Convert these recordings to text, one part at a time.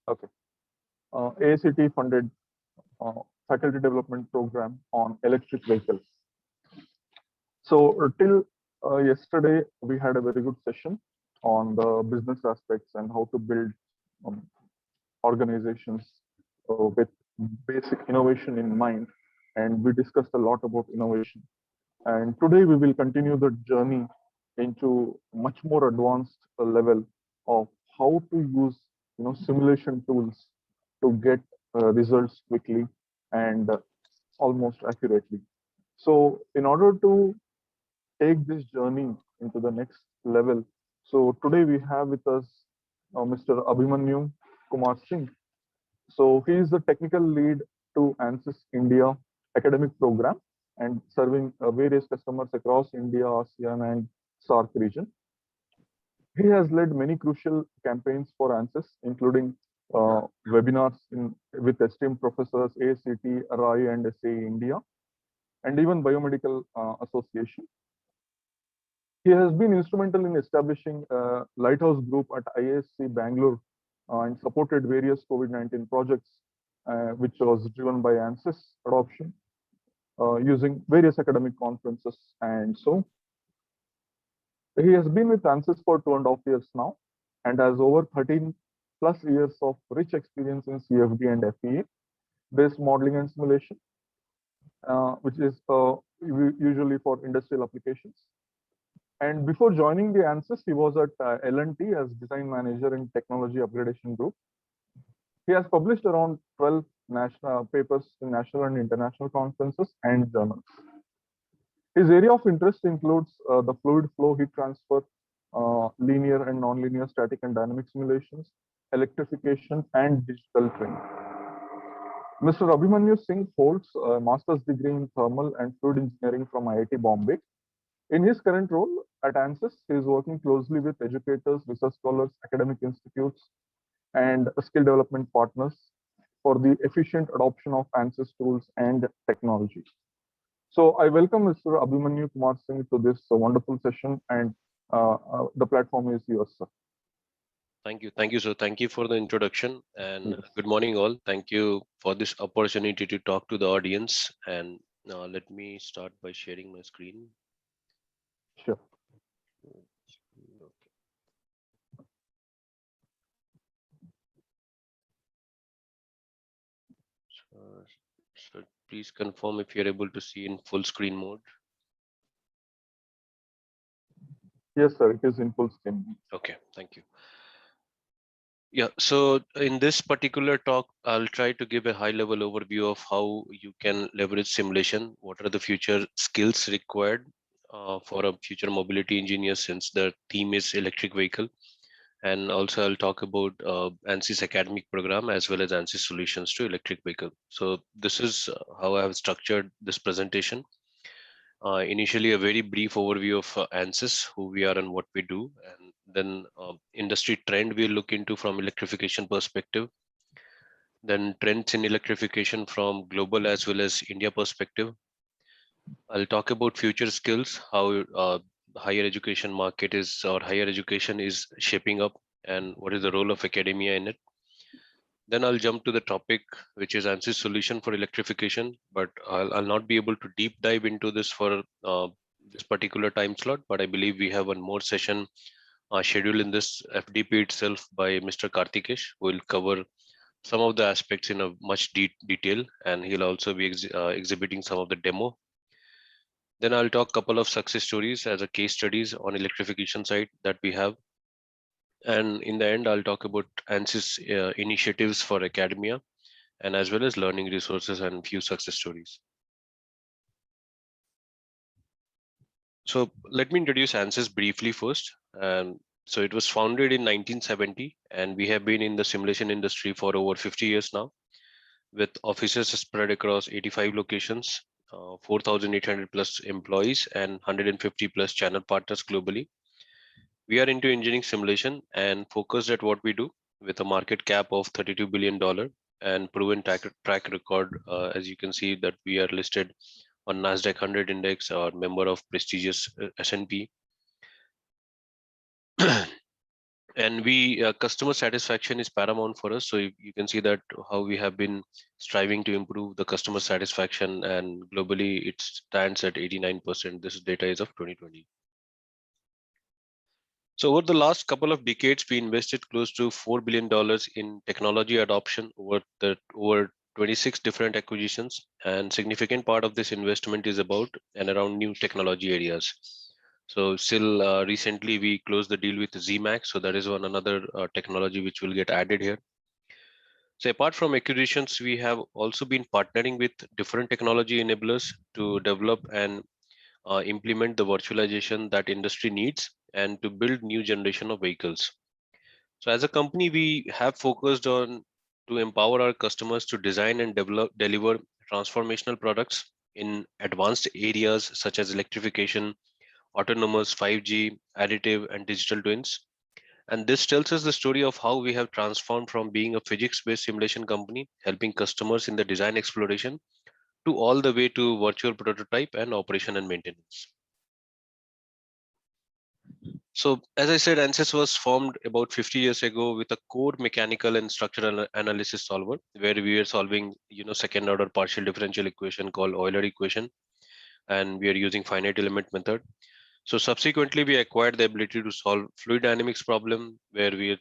Okay. ACT funded faculty development program on electric vehicles. So till yesterday, we had a very good session on the business aspects and how to build um, organizations with basic innovation in mind. And we discussed a lot about innovation. And today we will continue the journey into much more advanced level of how to use simulation tools to get results quickly and almost accurately. So in order to take this journey into the next level, so today we have with us Mr. Abhimanyu Kumar Singh. So he is the technical lead to ANSYS India academic program and serving various customers across India, ASEAN, and SAARC region. He has led many crucial campaigns for ANSYS, including webinars with esteemed professors, ACT, RAI, and SAE India, and even Biomedical Association. He has been instrumental in establishing a lighthouse group at IISc Bangalore and supported various COVID-19 projects, which was driven by ANSYS adoption using various academic conferences. And so he has been with ANSYS for 2.5 years now and has over 13 plus years of rich experience in CFD and FEA based modeling and simulation, which is usually for industrial applications. And before joining the ANSYS, he was at L&T as design manager in technology upgradation group. He has published around 12 national papers in national and international conferences and journals. His area of interest includes the fluid flow, heat transfer, linear and nonlinear static and dynamic simulations, electrification, and digital twin. Mr. Abhimanyu Singh holds a master's degree in thermal and fluid engineering from IIT Bombay. In his current role at ANSYS, he is working closely with educators, research scholars, academic institutes, and skill development partners for the efficient adoption of ANSYS tools and technologies. So I welcome Mr. Abhimanyu Kumar Singh to this wonderful session, and the platform is yours, sir. Thank you. Thank you, sir. Thank you for the introduction and Yes. good morning, all. Thank you for this opportunity to talk to the audience. And let me start by sharing my screen. Sure. Okay. So please confirm if you're able to see in full screen mode. Yes, sir. It is in full screen. Okay, thank you. Yeah, so in this particular talk, I'll try to give a high level overview of how you can leverage simulation. What are the future skills required for a future mobility engineer, since the theme is electric vehicle. And also I'll talk about ANSYS academic program as well as ANSYS solutions to electric vehicle. So this is how I have structured this presentation. Initially, a very brief overview of ANSYS, who we are and what we do, and then industry trend we'll look into from electrification perspective, then trends in electrification from global as well as India perspective. I'll talk about future skills, how higher education market is or higher education is shaping up, and what is the role of academia in it. Then I'll jump to the topic, which is ANSYS solution for electrification, but I'll not be able to deep dive into this for this particular time slot, but I believe we have one more session scheduled in this FDP itself by Mr. Karthikesh, who will cover some of the aspects in a much detail, and he'll also be exhibiting some of the demo. Then I'll talk a couple of success stories as a case studies on electrification side that we have. And in the end, I'll talk about ANSYS initiatives for academia and as well as learning resources and few success stories. So let me introduce ANSYS briefly first. So it was founded in 1970, and we have been in the simulation industry for over 50 years now, with offices spread across 85 locations, 4,800 plus employees, and 150 plus channel partners globally. We are into engineering simulation and focused at what we do, with a market cap of $32 billion and proven track record. As you can see that we are listed on Nasdaq 100 index or member of prestigious S&P. And we customer satisfaction is paramount for us. So you can see that how we have been striving to improve the customer satisfaction, and globally it stands at 89%. This data is of 2020. So over the last couple of decades, we invested close to $4 billion in technology adoption over 26 different acquisitions, and significant part of this investment is about and around new technology areas. So still recently we closed the deal with ZMax. So that is one another technology which will get added here. So apart from acquisitions, we have also been partnering with different technology enablers to develop and implement the virtualization that industry needs and to build new generation of vehicles. So as a company, we have focused on to empower our customers to design and deliver transformational products in advanced areas such as electrification, autonomous 5G, additive, and digital twins. And this tells us the story of how we have transformed from being a physics-based simulation company, helping customers in the design exploration, to all the way to virtual prototype and operation and maintenance. So as I said, ANSYS was formed about 50 years ago with a core mechanical and structural analysis solver, where we are solving, second order partial differential equation called Euler equation, and we are using finite element method. So subsequently, we acquired the ability to solve fluid dynamics problem, where we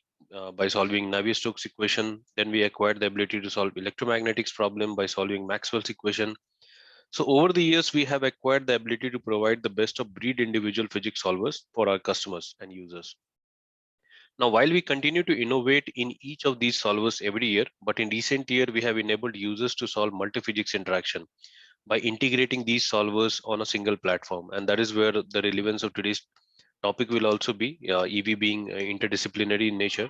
by solving Navier-Stokes equation. Then we acquired the ability to solve electromagnetics problem by solving Maxwell's equation. So over the years, we have acquired the ability to provide the best of breed individual physics solvers for our customers and users. Now, while we continue to innovate in each of these solvers every year, but in recent year, we have enabled users to solve multi-physics interaction by integrating these solvers on a single platform. And that is where the relevance of today's topic will also be, EV being interdisciplinary in nature.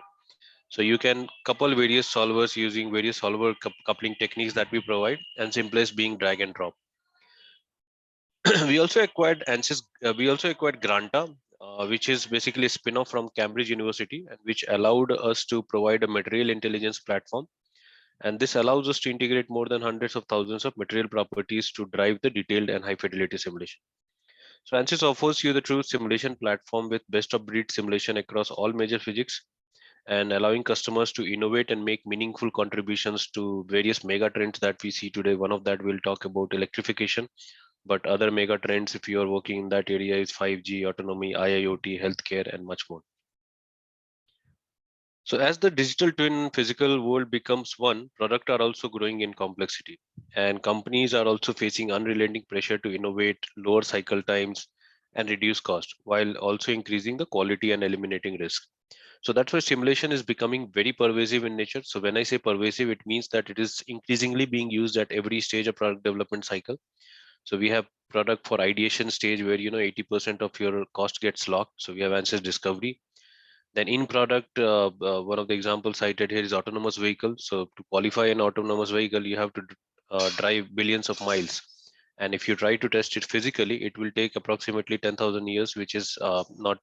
So you can couple various solvers using various solver coupling techniques that we provide, and simplest being drag and drop. We also acquired ANSYS. We also acquired Granta, which is basically a spin-off from Cambridge University, and which allowed us to provide a material intelligence platform. And this allows us to integrate more than hundreds of thousands of material properties to drive the detailed and high fidelity simulation. So ANSYS offers you the true simulation platform with best of breed simulation across all major physics, and allowing customers to innovate and make meaningful contributions to various mega trends that we see today. One of that we'll talk about electrification, but other mega trends, if you are working in that area, is 5G, autonomy, IIoT, healthcare, and much more. So as the digital twin physical world becomes one, products are also growing in complexity, and companies are also facing unrelenting pressure to innovate, lower cycle times, and reduce cost, while also increasing the quality and eliminating risk. So that's why simulation is becoming very pervasive in nature. So when I say pervasive, it means that it is increasingly being used at every stage of product development cycle. So we have product for ideation stage where 80% of your cost gets locked. So we have ANSYS Discovery. Then in product, one of the examples cited here is autonomous vehicle. So to qualify an autonomous vehicle, you have to drive billions of miles. And if you try to test it physically, it will take approximately 10,000 years, which is not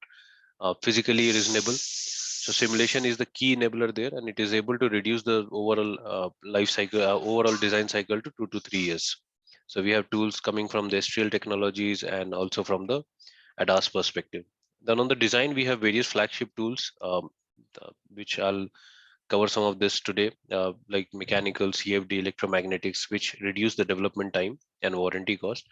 physically reasonable. So simulation is the key enabler there, and it is able to reduce the overall life cycle, overall design cycle to 2 to 3 years. So we have tools coming from the STL technologies and also from the ADAS perspective. Then on the design, we have various flagship tools, which I'll cover some of this today, like mechanical, CFD, electromagnetics, which reduce the development time and warranty cost.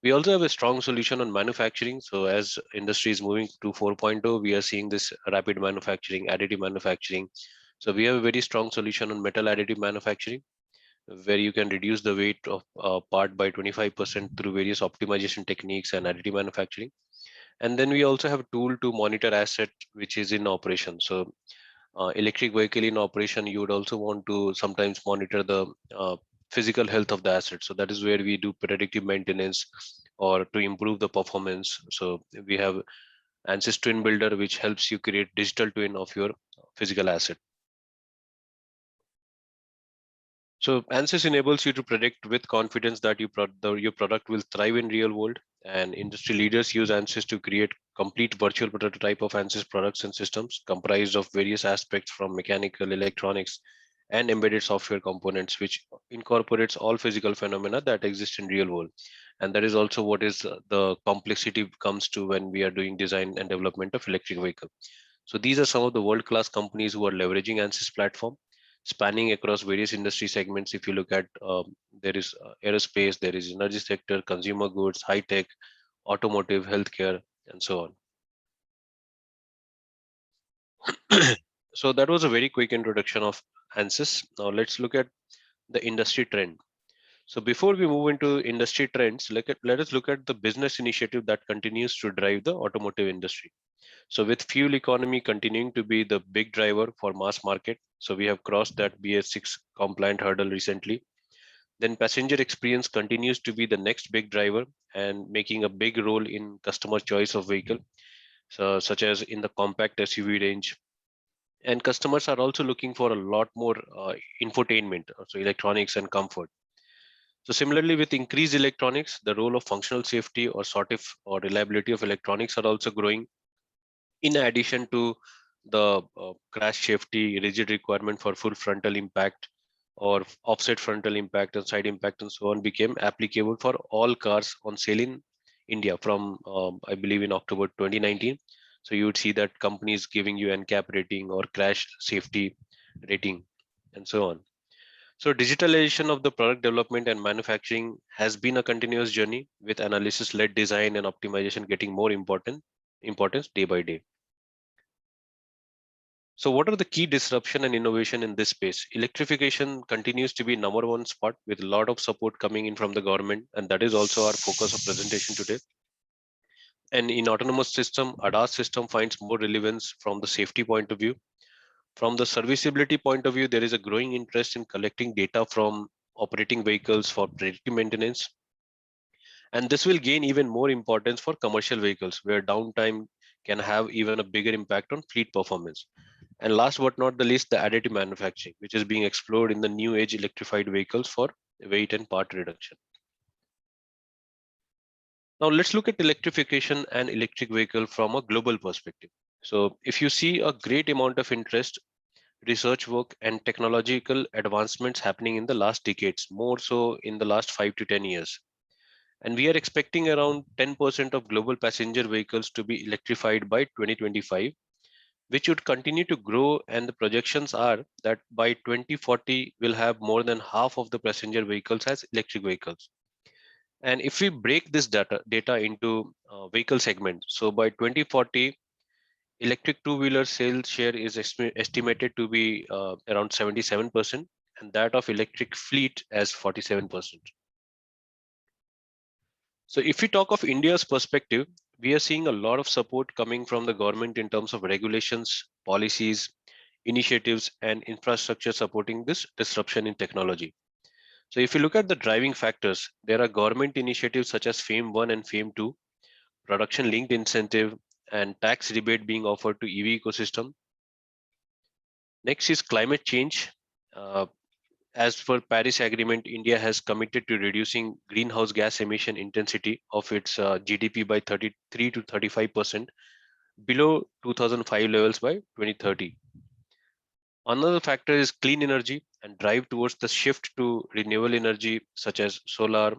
We also have a strong solution on manufacturing. So as industry is moving to 4.0, we are seeing this rapid manufacturing, additive manufacturing. So we have a very strong solution on metal additive manufacturing, where you can reduce the weight of part by 25% through various optimization techniques and additive manufacturing. And then we also have a tool to monitor asset which is in operation. So electric vehicle in operation, you would also want to sometimes monitor the physical health of the asset. So that is where we do predictive maintenance or to improve the performance. So we have ANSYS Twin Builder, which helps you create digital twin of your physical asset. So ANSYS enables you to predict with confidence that your product will thrive in real world, and industry leaders use ANSYS to create complete virtual prototype of ANSYS products and systems comprised of various aspects from mechanical, electronics, and embedded software components, which incorporates all physical phenomena that exist in real world. And that is also what is the complexity comes to when we are doing design and development of electric vehicle. So these are some of the world-class companies who are leveraging ANSYS platform, spanning across various industry segments. If you look at, there is aerospace, there is energy sector, consumer goods, high tech, automotive, healthcare, and so on. So that was a very quick introduction of ANSYS. Now let's look at the industry trend. So before we move into industry trends, let us look at the business initiative that continues to drive the automotive industry. So with fuel economy continuing to be the big driver for mass market, so we have crossed that BS6 compliant hurdle recently. Then passenger experience continues to be the next big driver and making a big role in customer choice of vehicle, so such as in the compact SUV range. And customers are also looking for a lot more infotainment, so electronics and comfort. So similarly, with increased electronics, the role of functional safety or sort of or reliability of electronics are also growing. In addition to the crash safety, rigid requirement for full frontal impact or offset frontal impact and side impact and so on became applicable for all cars on sale in India from, I believe, in October 2019. So you would see that companies giving you NCAP rating or crash safety rating and so on. So digitalization of the product development and manufacturing has been a continuous journey with analysis-led design and optimization getting more importance day by day. So what are the key disruption and innovation in this space? Electrification continues to be number one spot with a lot of support coming in from the government, and that is also our focus of presentation today. And in autonomous system, ADAS system finds more relevance from the safety point of view. From the serviceability point of view, there is a growing interest in collecting data from operating vehicles for predictive maintenance. And this will gain even more importance for commercial vehicles where downtime can have even a bigger impact on fleet performance. And last but not the least, the additive manufacturing, which is being explored in the new age electrified vehicles for weight and part reduction. Now let's look at electrification and electric vehicle from a global perspective. So if you see a great amount of interest, research work and technological advancements happening in the last decades, more so in the last 5 to 10 years. And we are expecting around 10% of global passenger vehicles to be electrified by 2025, which would continue to grow. And the projections are that by 2040, we'll have more than half of the passenger vehicles as electric vehicles. And if we break this data into vehicle segments, so by 2040, electric two-wheeler sales share is estimated to be around 77%, and that of electric fleet as 47%. So if we talk of India's perspective, we are seeing a lot of support coming from the government in terms of regulations, policies, initiatives, and infrastructure supporting this disruption in technology. So if you look at the driving factors, there are government initiatives such as FAME 1 and FAME 2, production linked incentive, and tax rebate being offered to EV ecosystem. Next is climate change. As per Paris Agreement, India has committed to reducing greenhouse gas emission intensity of its GDP by 33 to 35% below 2005 levels by 2030. Another factor is clean energy and drive towards the shift to renewable energy such as solar,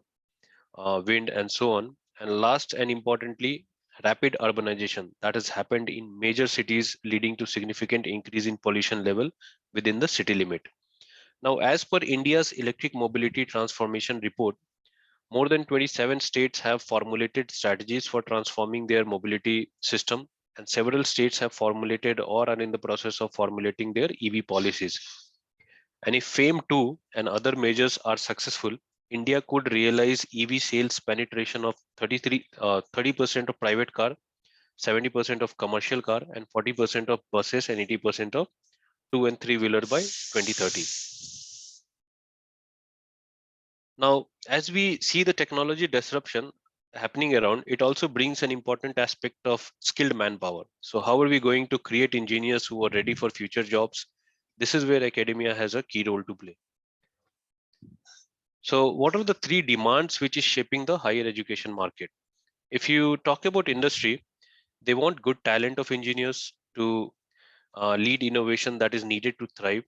wind, and so on. And last and importantly, rapid urbanization that has happened in major cities, leading to significant increase in pollution level within the city limit. Now, as per India's electric mobility transformation report, more than 27 states have formulated strategies for transforming their mobility system, and several states have formulated or are in the process of formulating their EV policies. And if FAME 2 and other measures are successful, India could realize EV sales penetration of 30% of private car, 70% of commercial car, and 40% of buses, and 80% of two and three wheeler by 2030. Now, as we see the technology disruption happening around, it also brings an important aspect of skilled manpower. So how are we going to create engineers who are ready for future jobs? This is where academia has a key role to play. So what are the three demands which is shaping the higher education market? If you talk about industry, they want good talent of engineers to lead innovation that is needed to thrive.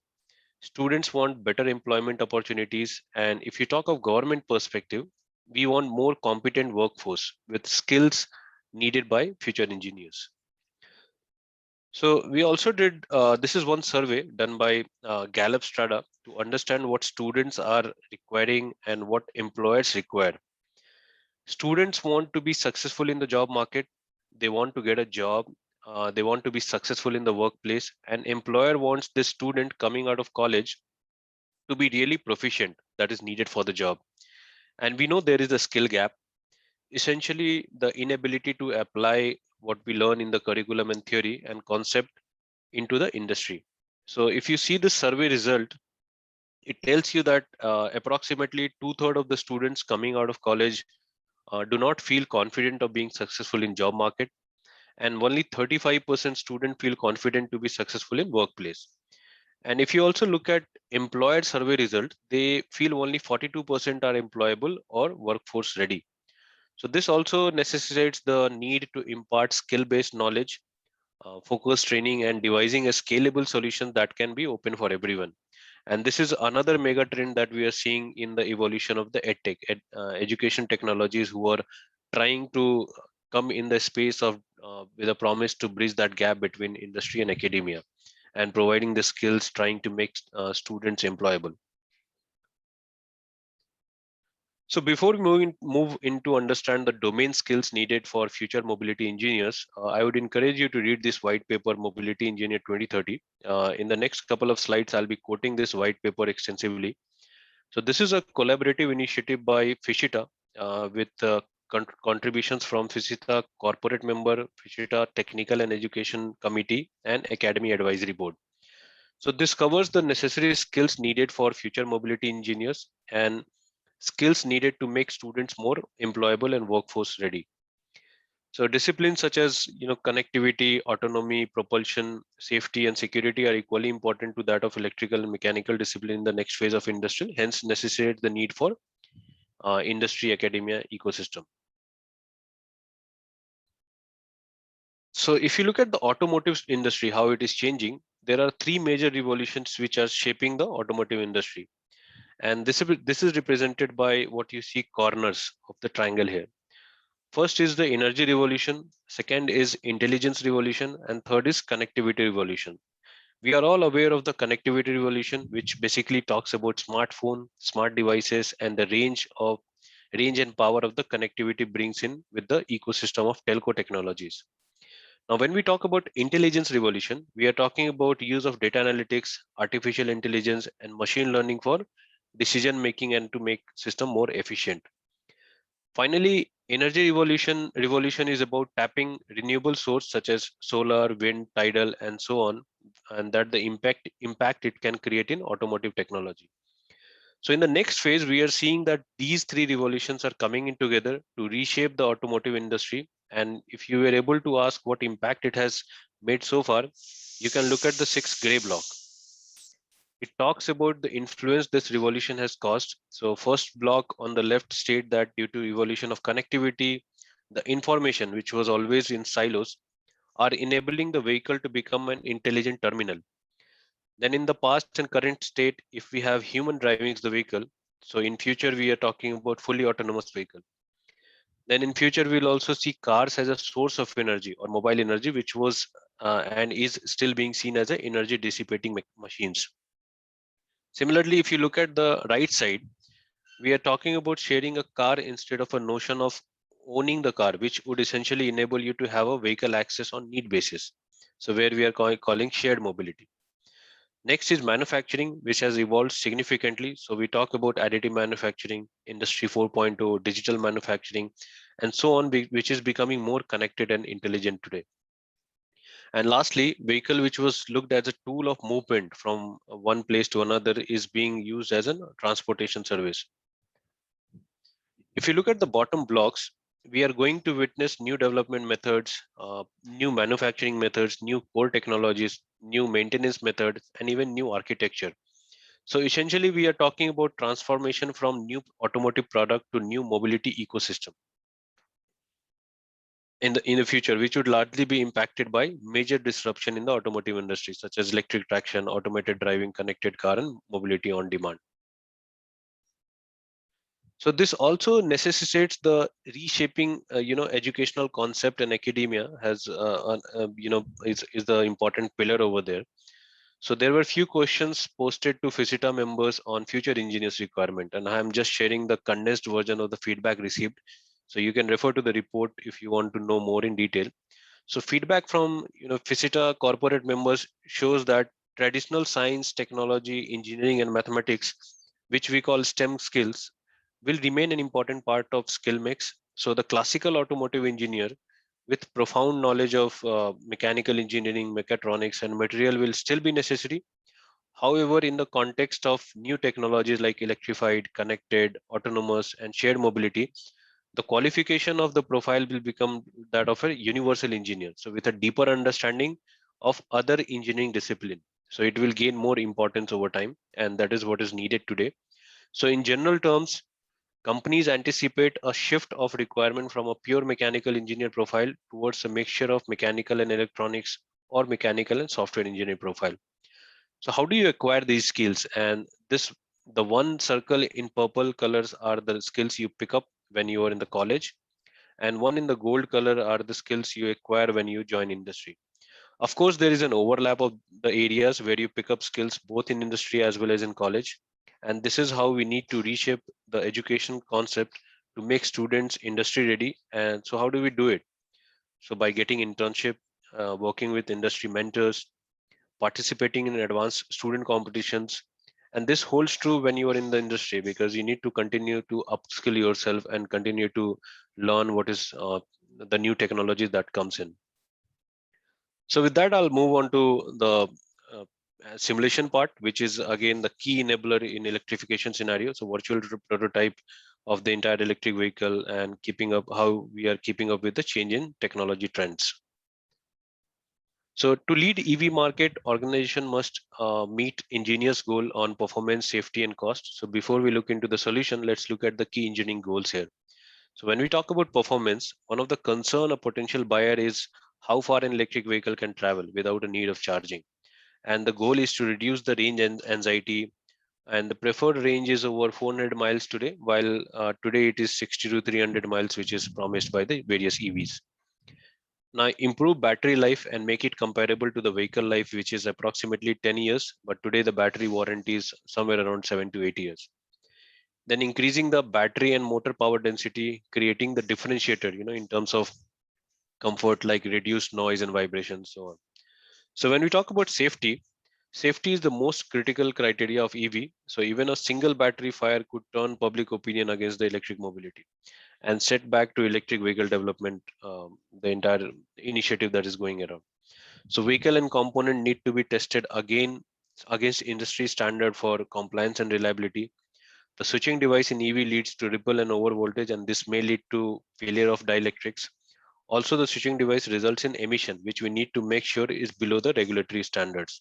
Students want better employment opportunities. And if you talk of government perspective, we want more competent workforce with skills needed by future engineers. So we also did, this is one survey done by Gallup Strata to understand what students are requiring and what employers require. Students want to be successful in the job market. They want to get a job. They want to be successful in the workplace. An employer wants this student coming out of college to be really proficient that is needed for the job. And we know there is a skill gap, essentially the inability to apply what we learn in the curriculum and theory and concept into the industry. So if you see the survey result, it tells you that approximately 2/3 of the students coming out of college do not feel confident of being successful in job market, and only 35% student feel confident to be successful in workplace. And if you also look at employer survey result, they feel only 42% are employable or workforce ready. So this also necessitates the need to impart skill-based knowledge, focused training, and devising a scalable solution that can be open for everyone. And this is another mega trend that we are seeing in the evolution of the edtech, education technologies, who are trying to come in the space of with a promise to bridge that gap between industry and academia, and providing the skills, trying to make students employable. So before we move into understand the domain skills needed for future mobility engineers, I would encourage you to read this white paper, Mobility Engineer 2030. In the next couple of slides, I'll be quoting this white paper extensively. So this is a collaborative initiative by Fishita with contributions from Fishita corporate member, Fishita Technical and Education Committee, and Academy Advisory Board. So this covers the necessary skills needed for future mobility engineers and skills needed to make students more employable and workforce ready. So disciplines such as connectivity, autonomy, propulsion, safety, and security are equally important to that of electrical and mechanical discipline in the next phase of industry, hence necessitate the need for industry academia ecosystem. So if you look at the automotive industry, how it is changing, there are three major revolutions which are shaping the automotive industry. And this is represented by what you see corners of the triangle here. First is the energy revolution, second is intelligence revolution, and third is connectivity revolution. We are all aware of the connectivity revolution, which basically talks about smartphone, smart devices, and the range and power of the connectivity brings in with the ecosystem of telco technologies. Now, when we talk about intelligence revolution, we are talking about use of data analytics, artificial intelligence, and machine learning for decision making and to make system more efficient. Finally, energy revolution is about tapping renewable source such as solar, wind, tidal, and so on, and that the impact it can create in automotive technology. So in the next phase, we are seeing that these three revolutions are coming in together to reshape the automotive industry. And if you were able to ask what impact it has made so far, you can look at the 6 gray block. It talks about the influence this revolution has caused. So first block on the left state that due to evolution of connectivity, the information which was always in silos are enabling the vehicle to become an intelligent terminal. Then in the past and current state, if we have human driving the vehicle, so in future we are talking about fully autonomous vehicle. Then in future we'll also see cars as a source of energy or mobile energy, which was and is still being seen as a energy dissipating machines. Similarly, if you look at the right side, we are talking about sharing a car instead of a notion of owning the car, which would essentially enable you to have a vehicle access on need basis. So where we are calling shared mobility. Next is manufacturing, which has evolved significantly. So we talk about additive manufacturing, industry 4.0, digital manufacturing, and so on, which is becoming more connected and intelligent today. And lastly, vehicle, which was looked as a tool of movement from one place to another, is being used as a transportation service. If you look at the bottom blocks, we are going to witness new development methods, new manufacturing methods, new core technologies, new maintenance methods, and even new architecture. So essentially, we are talking about transformation from new automotive product to new mobility ecosystem in the future, which would largely be impacted by major disruption in the automotive industry, such as electric traction, automated driving, connected car, and mobility on demand. So this also necessitates the reshaping, educational concept, and academia has, is the important pillar over there. So there were few questions posted to FISITA members on future engineers requirement, and I am just sharing the condensed version of the feedback received. So you can refer to the report if you want to know more in detail. So feedback from FISITA corporate members shows that traditional science, technology, engineering, and mathematics, which we call STEM skills, will remain an important part of skill mix. So the classical automotive engineer with profound knowledge of mechanical engineering, mechatronics, and material will still be necessary. However, in the context of new technologies like electrified, connected, autonomous, and shared mobility, the qualification of the profile will become that of a universal engineer. So with a deeper understanding of other engineering discipline. So it will gain more importance over time, and that is what is needed today. So in general terms, companies anticipate a shift of requirement from a pure mechanical engineer profile towards a mixture of mechanical and electronics or mechanical and software engineer profile. So how do you acquire these skills? And the one circle in purple colors are the skills you pick up when you are in the college, and one in the gold color are the skills you acquire when you join industry. Of course, there is an overlap of the areas where you pick up skills both in industry as well as in college. And this is how we need to reshape the education concept to make students industry ready. And so how do we do it? So by getting internship, working with industry mentors, participating in advanced student competitions. And this holds true when you are in the industry, because you need to continue to upskill yourself and continue to learn what is the new technology that comes in. So with that, I'll move on to the simulation part, which is again the key enabler in electrification scenario. So virtual prototype of the entire electric vehicle and keeping up how we are keeping up with the change in technology trends. So to lead EV market, organization must meet engineers' goal on performance, safety, and cost. So before we look into the solution, let's look at the key engineering goals here. So when we talk about performance, one of the concern a potential buyer is how far an electric vehicle can travel without a need of charging. And the goal is to reduce the range and anxiety. And the preferred range is over 400 miles today, while today it is 60 to 300 miles, which is promised by the various EVs. Now, improve battery life and make it comparable to the vehicle life, which is approximately 10 years, but today the battery warranty is somewhere around 7 to 8 years. Then increasing the battery and motor power density, creating the differentiator, in terms of comfort, like reduced noise and vibration, so on. So when we talk about safety, safety is the most critical criteria of EV. So even a single battery fire could turn public opinion against the electric mobility and set back to electric vehicle development, the entire initiative that is going around. So vehicle and component need to be tested again against industry standard for compliance and reliability. The switching device in EV leads to ripple and over voltage, and this may lead to failure of dielectrics. Also, the switching device results in emission, which we need to make sure is below the regulatory standards.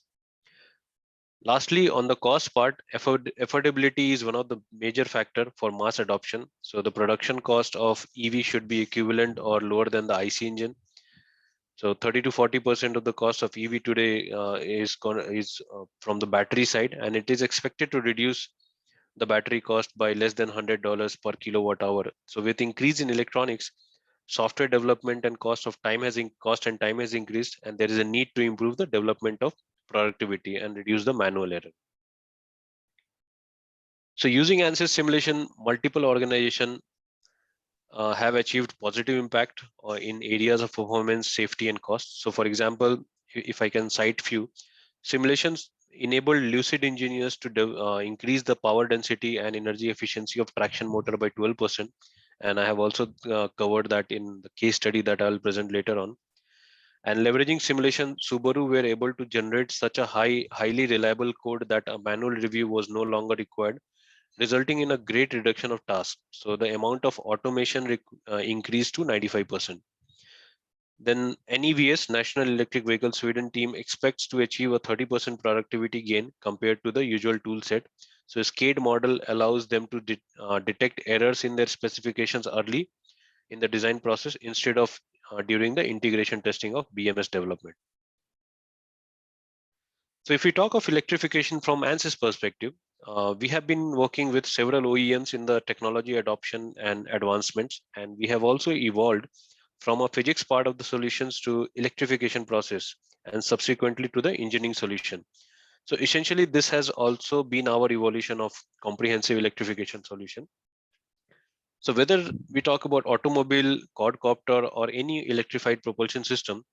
Lastly, on the cost part, affordability is one of the major factor for mass adoption. So the production cost of EV should be equivalent or lower than the IC engine. So 30 to 40% of the cost of EV today is from the battery side, and it is expected to reduce the battery cost by less than $100 per kilowatt hour. So with increase in electronics, software development and cost and time has increased, and there is a need to improve the development of productivity and reduce the manual error. So using ANSYS simulation, multiple organizations have achieved positive impact in areas of performance, safety, and cost. So for example, if I can cite few, simulations enabled Lucid engineers to increase the power density and energy efficiency of traction motor by 12%. And I have also covered that in the case study that I'll present later on. And leveraging simulation, Subaru were able to generate such a highly reliable code that a manual review was no longer required, resulting in a great reduction of tasks. So the amount of automation increased to 95%. Then NEVS, National Electric Vehicle Sweden team, expects to achieve a 30% productivity gain compared to the usual tool set. So a SCADE model allows them to detect errors in their specifications early in the design process instead of during the integration testing of BMS development. So if we talk of electrification from ANSYS perspective, We have been working with several OEMs in the technology adoption and advancements, and we have also evolved from a physics part of the solutions to electrification process and subsequently to the engineering solution. So essentially, this has also been our evolution of comprehensive electrification solution. So whether we talk about automobile, quadcopter, or any electrified propulsion system,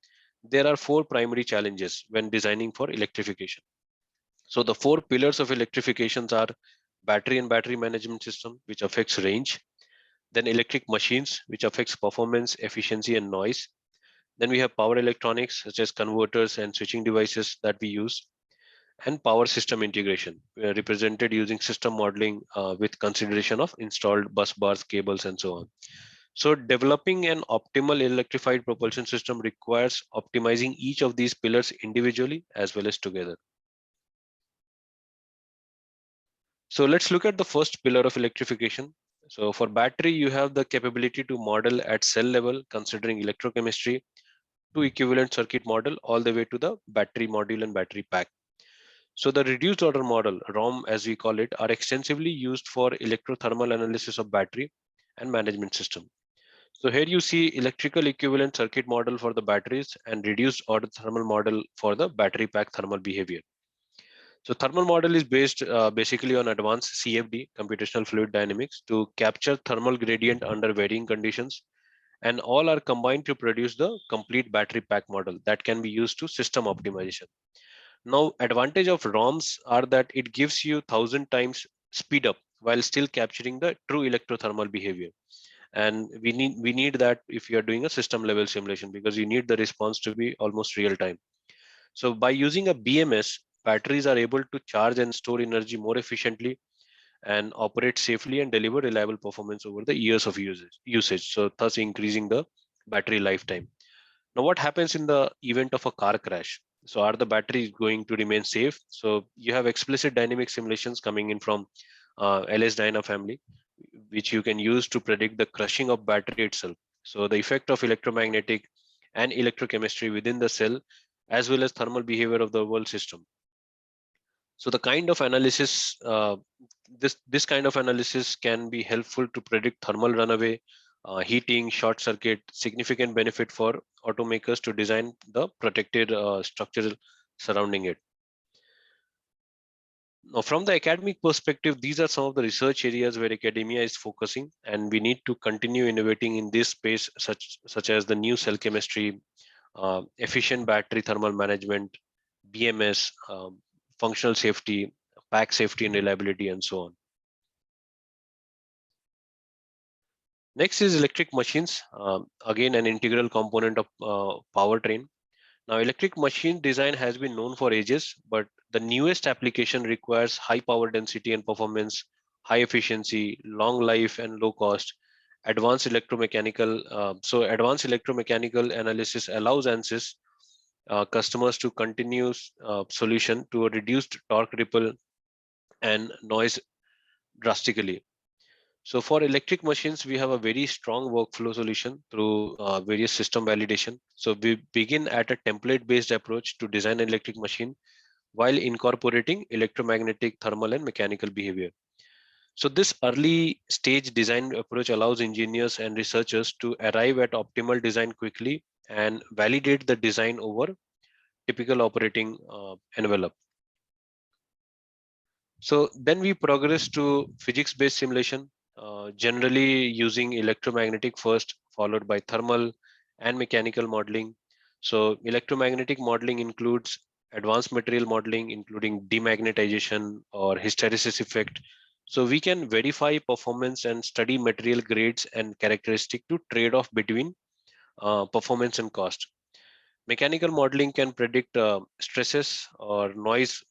there are four primary challenges when designing for electrification. So the four pillars of electrifications are battery and battery management system, which affects range, then electric machines, which affects performance, efficiency, and noise. Then we have power electronics, such as converters and switching devices that we use, and power system integration, represented using system modeling with consideration of installed bus bars, cables, and so on. So developing an optimal electrified propulsion system requires optimizing each of these pillars individually as well as together. So let's look at the first pillar of electrification. So for battery, you have the capability to model at cell level, considering electrochemistry, to equivalent circuit model all the way to the battery module and battery pack. So the reduced order model, ROM as we call it, are extensively used for electrothermal analysis of battery and management system. So here you see electrical equivalent circuit model for the batteries and reduced order thermal model for the battery pack thermal behavior. So thermal model is based basically on advanced CFD, computational fluid dynamics, to capture thermal gradient under varying conditions, and all are combined to produce the complete battery pack model that can be used to system optimization. Now, advantage of ROMs are that it gives you 1,000 times speed up while still capturing the true electrothermal behavior. And we need that if you are doing a system level simulation, because you need the response to be almost real time. So by using a BMS, batteries are able to charge and store energy more efficiently and operate safely and deliver reliable performance over the years of usage. So thus increasing the battery lifetime. Now, what happens in the event of a car crash? So are the batteries going to remain safe? So you have explicit dynamic simulations coming in from LS Dyna family, which you can use to predict the crushing of battery itself. So the effect of electromagnetic and electrochemistry within the cell, as well as thermal behavior of the overall system. So the kind of analysis, this kind of analysis can be helpful to predict thermal runaway, heating, short circuit, significant benefit for automakers to design the protected structure surrounding it. Now, from the academic perspective, these are some of the research areas where academia is focusing, and we need to continue innovating in this space, such as the new cell chemistry, efficient battery thermal management, BMS, functional safety, pack safety and reliability, and so on. Next is electric machines, again an integral component of powertrain. Now, electric machine design has been known for ages, but the newest application requires high power density and performance, high efficiency, long life, and low cost. Advanced electromechanical, advanced electromechanical analysis allows ANSYS customers to continue solution to a reduced torque ripple and noise drastically. So for electric machines, we have a very strong workflow solution through various system validation. So we begin at a template-based approach to design an electric machine while incorporating electromagnetic, thermal, and mechanical behavior. So this early stage design approach allows engineers and researchers to arrive at optimal design quickly and validate the design over typical operating envelope. So then we progress to physics-based simulation, generally using electromagnetic first, followed by thermal and mechanical modeling. So electromagnetic modeling includes advanced material modeling, including demagnetization or hysteresis effect. So we can verify performance and study material grades and characteristic to trade off between performance and cost. Mechanical modeling can predict stresses or noise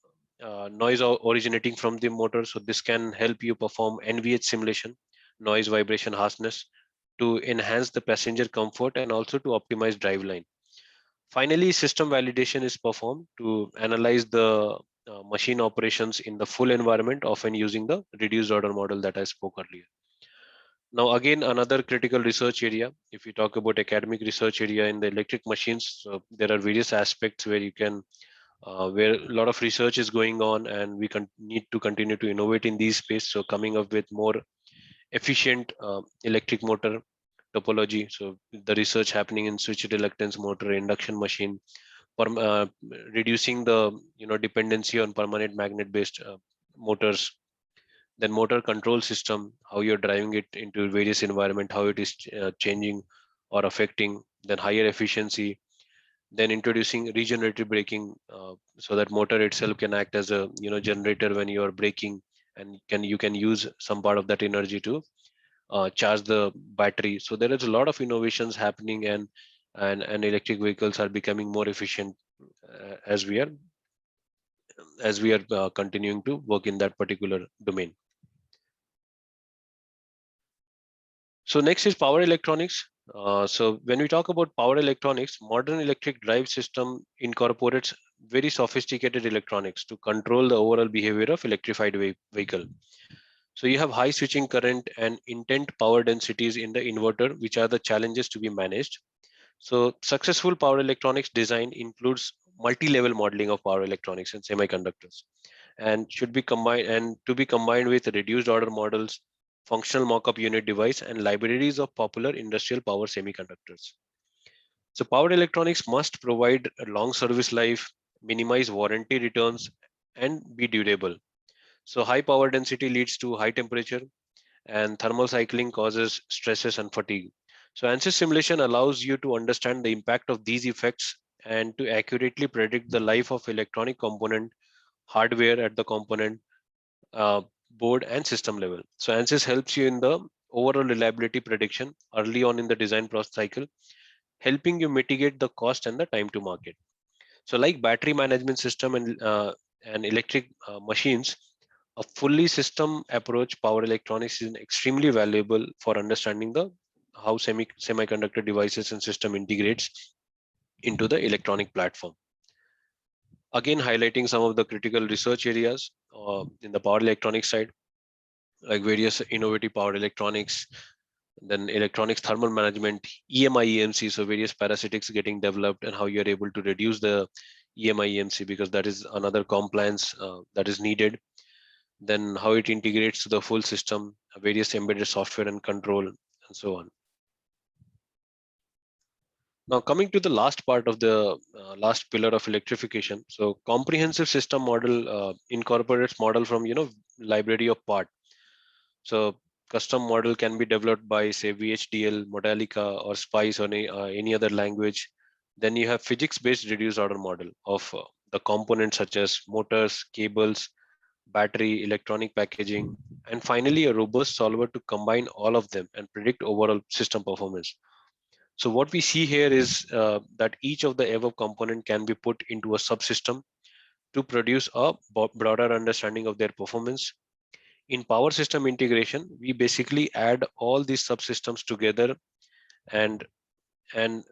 originating from the motor. So this can help you perform NVH simulation, noise vibration harshness, to enhance the passenger comfort and also to optimize driveline. Finally, system validation is performed to analyze the machine operations in the full environment, often using the reduced order model that I spoke earlier. Now, again, another critical research area, if you talk about academic research area in the electric machines, so there are various aspects where you can where a lot of research is going on, and we need to continue to innovate in these space. So coming up with more efficient electric motor topology. So the research happening in switch reluctance motor, induction machine, reducing the dependency on permanent magnet based motors. Then motor control system, how you're driving it into various environment, how it is changing or affecting. Then higher efficiency, then introducing regenerative braking, so that motor itself can act as a generator when you are braking, and you can use some part of that energy to charge the battery. So there is a lot of innovations happening, and electric vehicles are becoming more efficient as we are continuing to work in that particular domain. So next is power electronics. So when we talk about power electronics, modern electric drive system incorporates very sophisticated electronics to control the overall behavior of electrified vehicle. So you have high switching current and intent power densities in the inverter, which are the challenges to be managed. So successful power electronics design includes multi-level modeling of power electronics and semiconductors, and should be combined and to be combined with reduced order models, functional mock-up unit device, and libraries of popular industrial power semiconductors. So power electronics must provide a long service life, minimize warranty returns, and be durable. So high power density leads to high temperature, and thermal cycling causes stresses and fatigue. So ANSYS simulation allows you to understand the impact of these effects and to accurately predict the life of electronic component, hardware at the component, uh, board and system level. So ANSYS helps you in the overall reliability prediction early on in the design process cycle, helping you mitigate the cost and the time to market. So like battery management system and electric machines, a fully system approach power electronics is extremely valuable for understanding the how semiconductor devices and system integrates into the electronic platform. Again, highlighting some of the critical research areas in the power electronics side, like various innovative power electronics, then electronics thermal management, EMI EMC, so various parasitics getting developed, and how you're able to reduce the EMI EMC, because that is another compliance that is needed. Then how it integrates to the full system, various embedded software and control, and so on. Now coming to the last part of the last pillar of electrification. So comprehensive system model incorporates model from library of part. So custom model can be developed by say VHDL, Modelica, or Spice, or any other language. Then you have physics-based reduced order model of the components such as motors, cables, battery, electronic packaging, and finally a robust solver to combine all of them and predict overall system performance. So what we see here is that each of the above component can be put into a subsystem to produce a broader understanding of their performance. In power system integration, we basically add all these subsystems together and and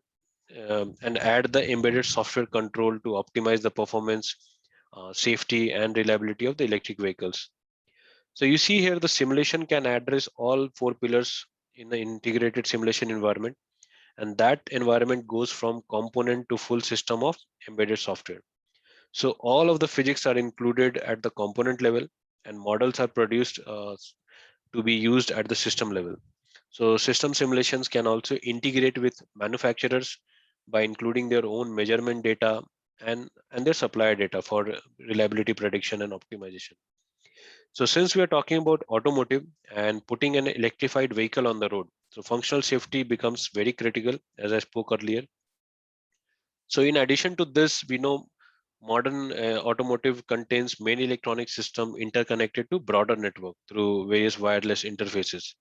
and add the embedded software control to optimize the performance, safety, and reliability of the electric vehicles. So you see here the simulation can address all four pillars in the integrated simulation environment, and that environment goes from component to full system of embedded software. So all of the physics are included at the component level, and models are produced to be used at the system level. So system simulations can also integrate with manufacturers by including their own measurement data and their supplier data for reliability prediction and optimization. So since we are talking about automotive and putting an electrified vehicle on the road, so functional safety becomes very critical, as I spoke earlier. So in addition to this, we know modern automotive contains many electronic systems interconnected to broader network through various wireless interfaces.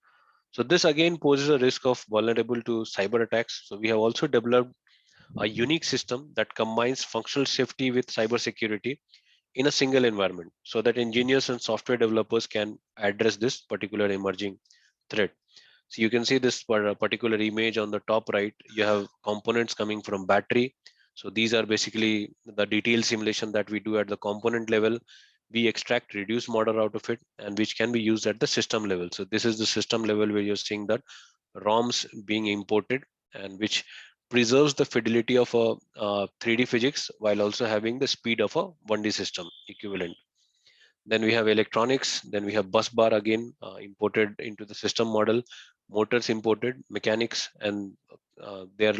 So this again poses a risk of vulnerable to cyber attacks. So we have also developed a unique system that combines functional safety with cyber security in a single environment, so that engineers and software developers can address this particular emerging threat. So you can see this particular image on the top right. You have components coming from battery. So these are basically the detailed simulation that we do at the component level. We extract reduced model out of it, and which can be used at the system level. So this is the system level where you're seeing that ROMs being imported, and which preserves the fidelity of a 3D physics while also having the speed of a 1D system equivalent. Then we have electronics, then we have bus bar again imported into the system model, motors imported, mechanics, and they're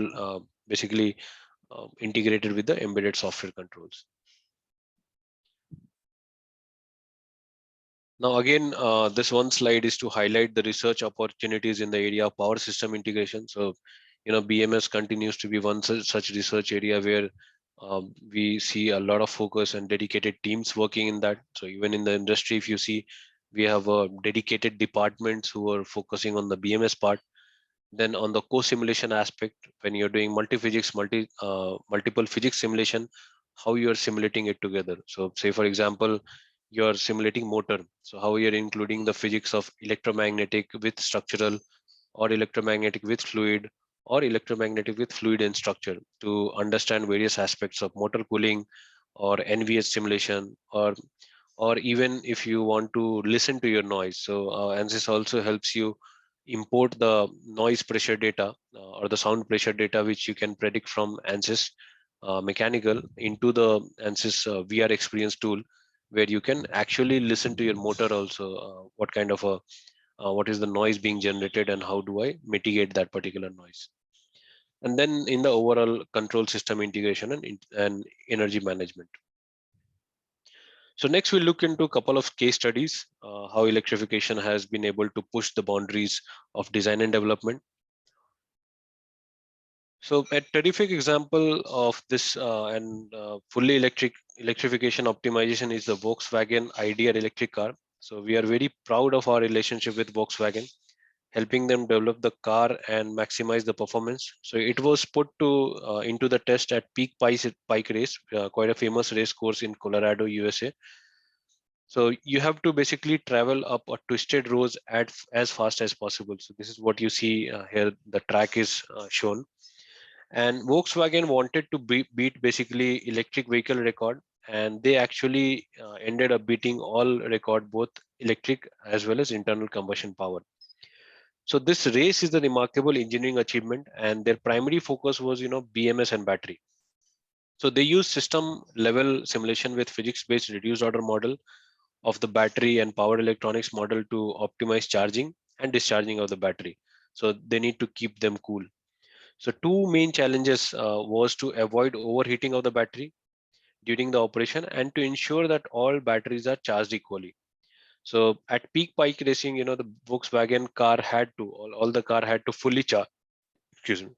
basically integrated with the embedded software controls. Now again, this one slide is to highlight the research opportunities in the area of power system integration. So, BMS continues to be one such research area where we see a lot of focus and dedicated teams working in that. So even in the industry, if you see, we have dedicated departments who are focusing on the BMS part. Then on the co-simulation aspect, when you're doing multi-physics, multiple physics simulation, how you are simulating it together. So say for example, you're simulating motor. So how you're including the physics of electromagnetic with structural, or electromagnetic with fluid, or electromagnetic with fluid and structure to understand various aspects of motor cooling or NVH simulation, or even if you want to listen to your noise. So ANSYS also helps you import the noise pressure data or the sound pressure data, which you can predict from ANSYS mechanical into the ANSYS VR experience tool, where you can actually listen to your motor also, what kind of a what is the noise being generated and how do I mitigate that particular noise. And then in the overall control system integration and energy management. So next we'll look into a couple of case studies, how electrification has been able to push the boundaries of design and development. So a terrific example of this and fully electrification optimization is the Volkswagen Idea electric car. So we are very proud of our relationship with Volkswagen, helping them develop the car and maximize the performance. So it was put to into the test at Peak Pike Race, quite a famous race course in Colorado, USA. So you have to basically travel up a twisted roads as fast as possible. So this is what you see here. The track is shown, and Volkswagen wanted to beat basically electric vehicle record, and they actually ended up beating all record, both electric as well as internal combustion power. So this race is a remarkable engineering achievement, and their primary focus was, BMS and battery. So they use system level simulation with physics based reduced order model of the battery and power electronics model to optimize charging and discharging of the battery. So they need to keep them cool. So two main challenges was to avoid overheating of the battery during the operation and to ensure that all batteries are charged equally. So at peak bike racing, the Volkswagen car had to, all the car had to fully charge, excuse me,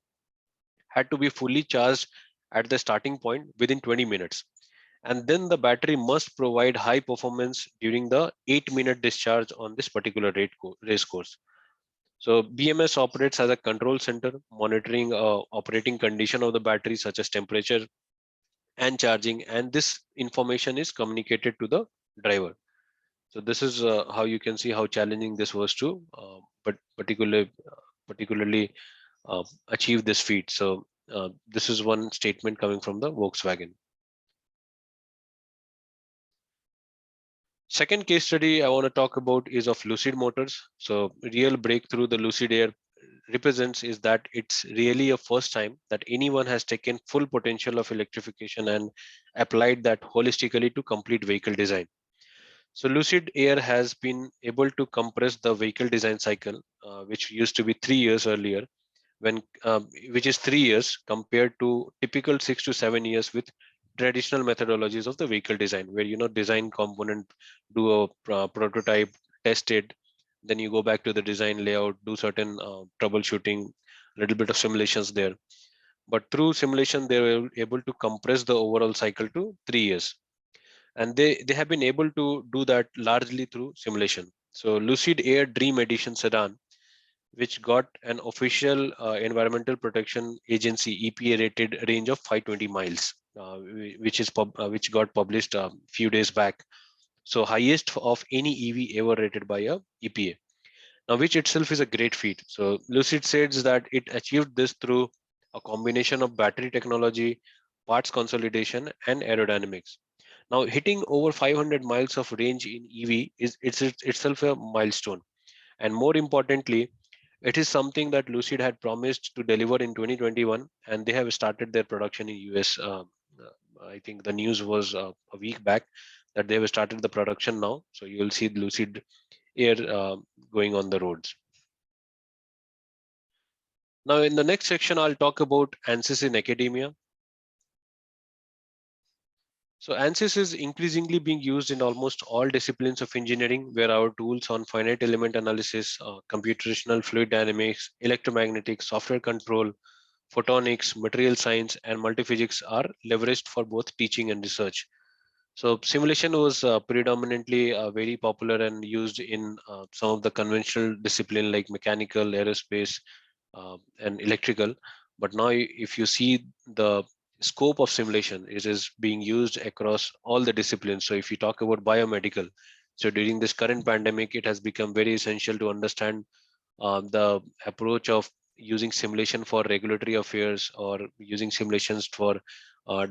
had to be fully charged at the starting point within 20 minutes. And then the battery must provide high performance during the 8-minute discharge on this particular race course. So BMS operates as a control center, monitoring operating condition of the battery, such as temperature and charging, and this information is communicated to the driver. So this is how you can see how challenging this was to, but particularly achieve this feat. So this is one statement coming from the Volkswagen. Second case study I want to talk about is of Lucid Motors. So real breakthrough the Lucid Air represents is that it's really a first time that anyone has taken full potential of electrification and applied that holistically to complete vehicle design. So Lucid Air has been able to compress the vehicle design cycle, which used to be 3 years earlier, which is 3 years compared to typical 6 to 7 years with traditional methodologies of the vehicle design, where design component, do a prototype, test it, then you go back to the design layout, do certain troubleshooting, a little bit of simulations there. But through simulation, they were able to compress the overall cycle to 3 years, and they have been able to do that largely through simulation. So Lucid Air Dream Edition sedan, which got an official Environmental Protection Agency EPA rated range of 520 miles, which got published a few days back. So highest of any EV ever rated by a EPA. Now, which itself is a great feat. So Lucid says that it achieved this through a combination of battery technology, parts consolidation, and aerodynamics. Now, hitting over 500 miles of range in EV is itself a milestone. And more importantly, It is something that Lucid had promised to deliver in 2021, and they have started their production in US. I think the news was a week back that they have started the production now. So you will see Lucid Air going on the roads. Now, in the next section, I'll talk about ANSYS in academia. So ANSYS is increasingly being used in almost all disciplines of engineering, where our tools on finite element analysis, computational fluid dynamics, electromagnetics, software control, photonics, material science, and multiphysics are leveraged for both teaching and research. So simulation was predominantly very popular and used in some of the conventional discipline like mechanical, aerospace, and electrical. But now if you see the scope of simulation, it is being used across all the disciplines. So if you talk about biomedical, so during this current pandemic, it has become very essential to understand the approach of using simulation for regulatory affairs or using simulations for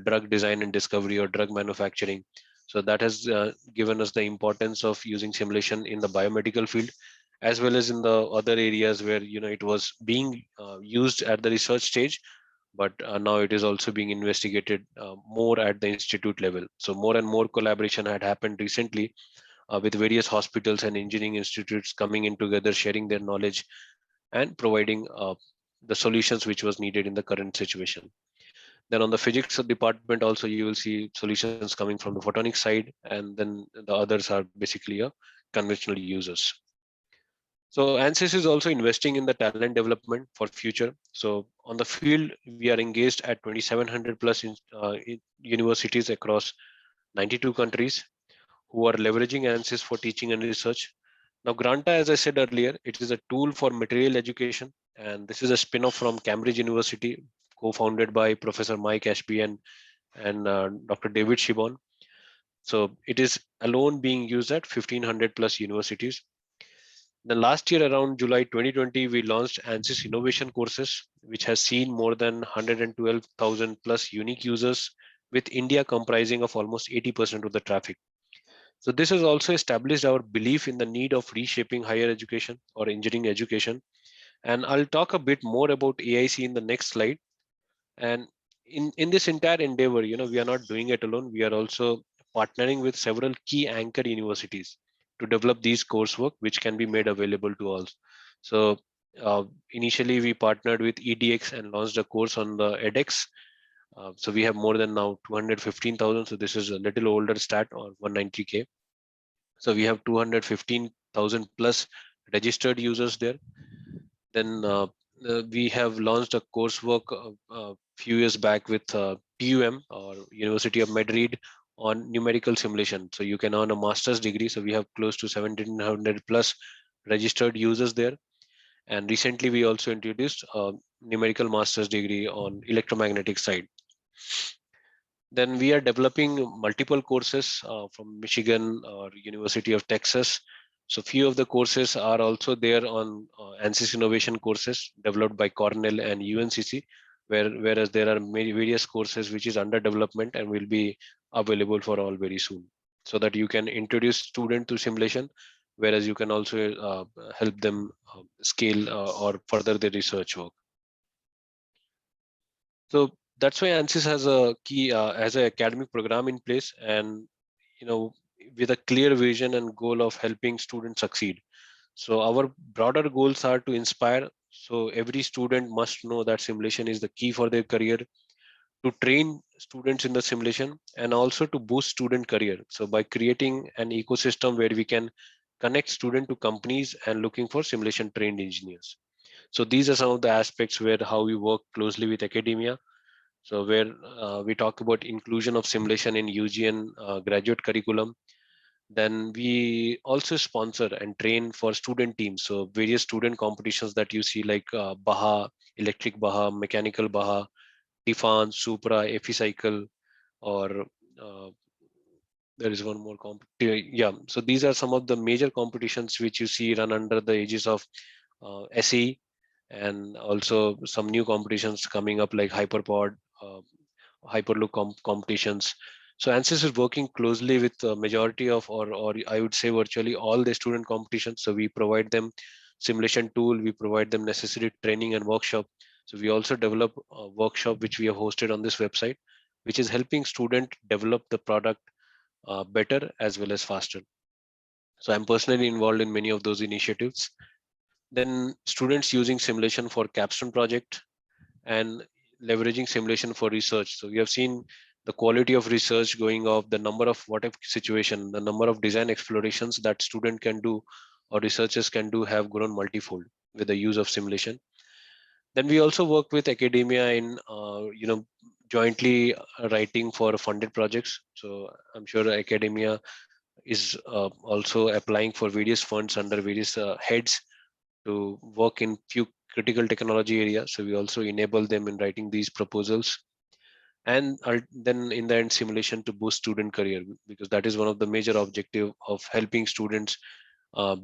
drug design and discovery or drug manufacturing. So that has given us the importance of using simulation in the biomedical field, as well as in the other areas where it was being used at the research stage, but now it is also being investigated more at the institute level. So more and more collaboration had happened recently with various hospitals and engineering institutes coming in together, sharing their knowledge and providing the solutions which was needed in the current situation. Then on the physics department also you will see solutions coming from the photonic side, and then the others are basically conventional users. So ANSYS is also investing in the talent development for future. So on the field, we are engaged at 2,700 plus universities across 92 countries who are leveraging ANSYS for teaching and research. Now, Granta, as I said earlier, it is a tool for material education, and this is a spin-off from Cambridge University, co-founded by Professor Mike Ashby and Dr. David Shibon. So it is alone being used at 1,500 plus universities. The last year, around July 2020, we launched ANSYS Innovation Courses, which has seen more than 112,000 plus unique users, with India comprising of almost 80% of the traffic. So this has also established our belief in the need of reshaping higher education or engineering education. And I'll talk a bit more about AIC in the next slide. And in this entire endeavor, we are not doing it alone. We are also partnering with several key anchor universities to develop these coursework, which can be made available to all. So initially, we partnered with EDX and launched a course on the edX. So we have more than now 215,000. So this is a little older stat, or 190K. So we have 215,000 plus registered users there. Then we have launched a coursework a few years back with TUM, or University of Madrid, on numerical simulation. So you can earn a master's degree. So we have close to 1,700 plus registered users there. And recently we also introduced a numerical master's degree on electromagnetic side. Then we are developing multiple courses from Michigan or University of Texas. So few of the courses are also there on ANSYS innovation courses developed by Cornell and UNCC, whereas there are many various courses which is under development and will be available for all very soon, so that you can introduce student to simulation, whereas you can also help them scale or further their research work. So that's why ANSYS has an academic program in place, and with a clear vision and goal of helping students succeed. So our broader goals are to inspire. So every student must know that simulation is the key for their career, to train students in the simulation, and also to boost student career. So by creating an ecosystem where we can connect student to companies and looking for simulation trained engineers. So these are some of the aspects where how we work closely with academia. So where we talk about inclusion of simulation in UGN graduate curriculum. Then we also sponsor and train for student teams. So various student competitions that you see, like Baha, Electric Baha, Mechanical Baha, Tifan, Supra, Eficycle, or there is one more yeah. So these are some of the major competitions which you see run under the aegis of SE, and also some new competitions coming up like Hyperpod, Hyperloop competitions. So ANSYS is working closely with the majority of, or I would say virtually all the student competitions. So we provide them simulation tool. We provide them necessary training and workshop. So we also develop a workshop which we have hosted on this website, which is helping student develop the product better as well as faster. So I'm personally involved in many of those initiatives. Then students using simulation for capstone project and leveraging simulation for research. So we have seen the quality of research going up, the number of what if situation, the number of design explorations that student can do or researchers can do have grown multifold with the use of simulation. Then we also work with academia in jointly writing for funded projects. So I'm sure academia is also applying for various funds under various heads to work in few critical technology areas. So we also enable them in writing these proposals, and then in the end simulation to boost student career, because that is one of the major objective of helping students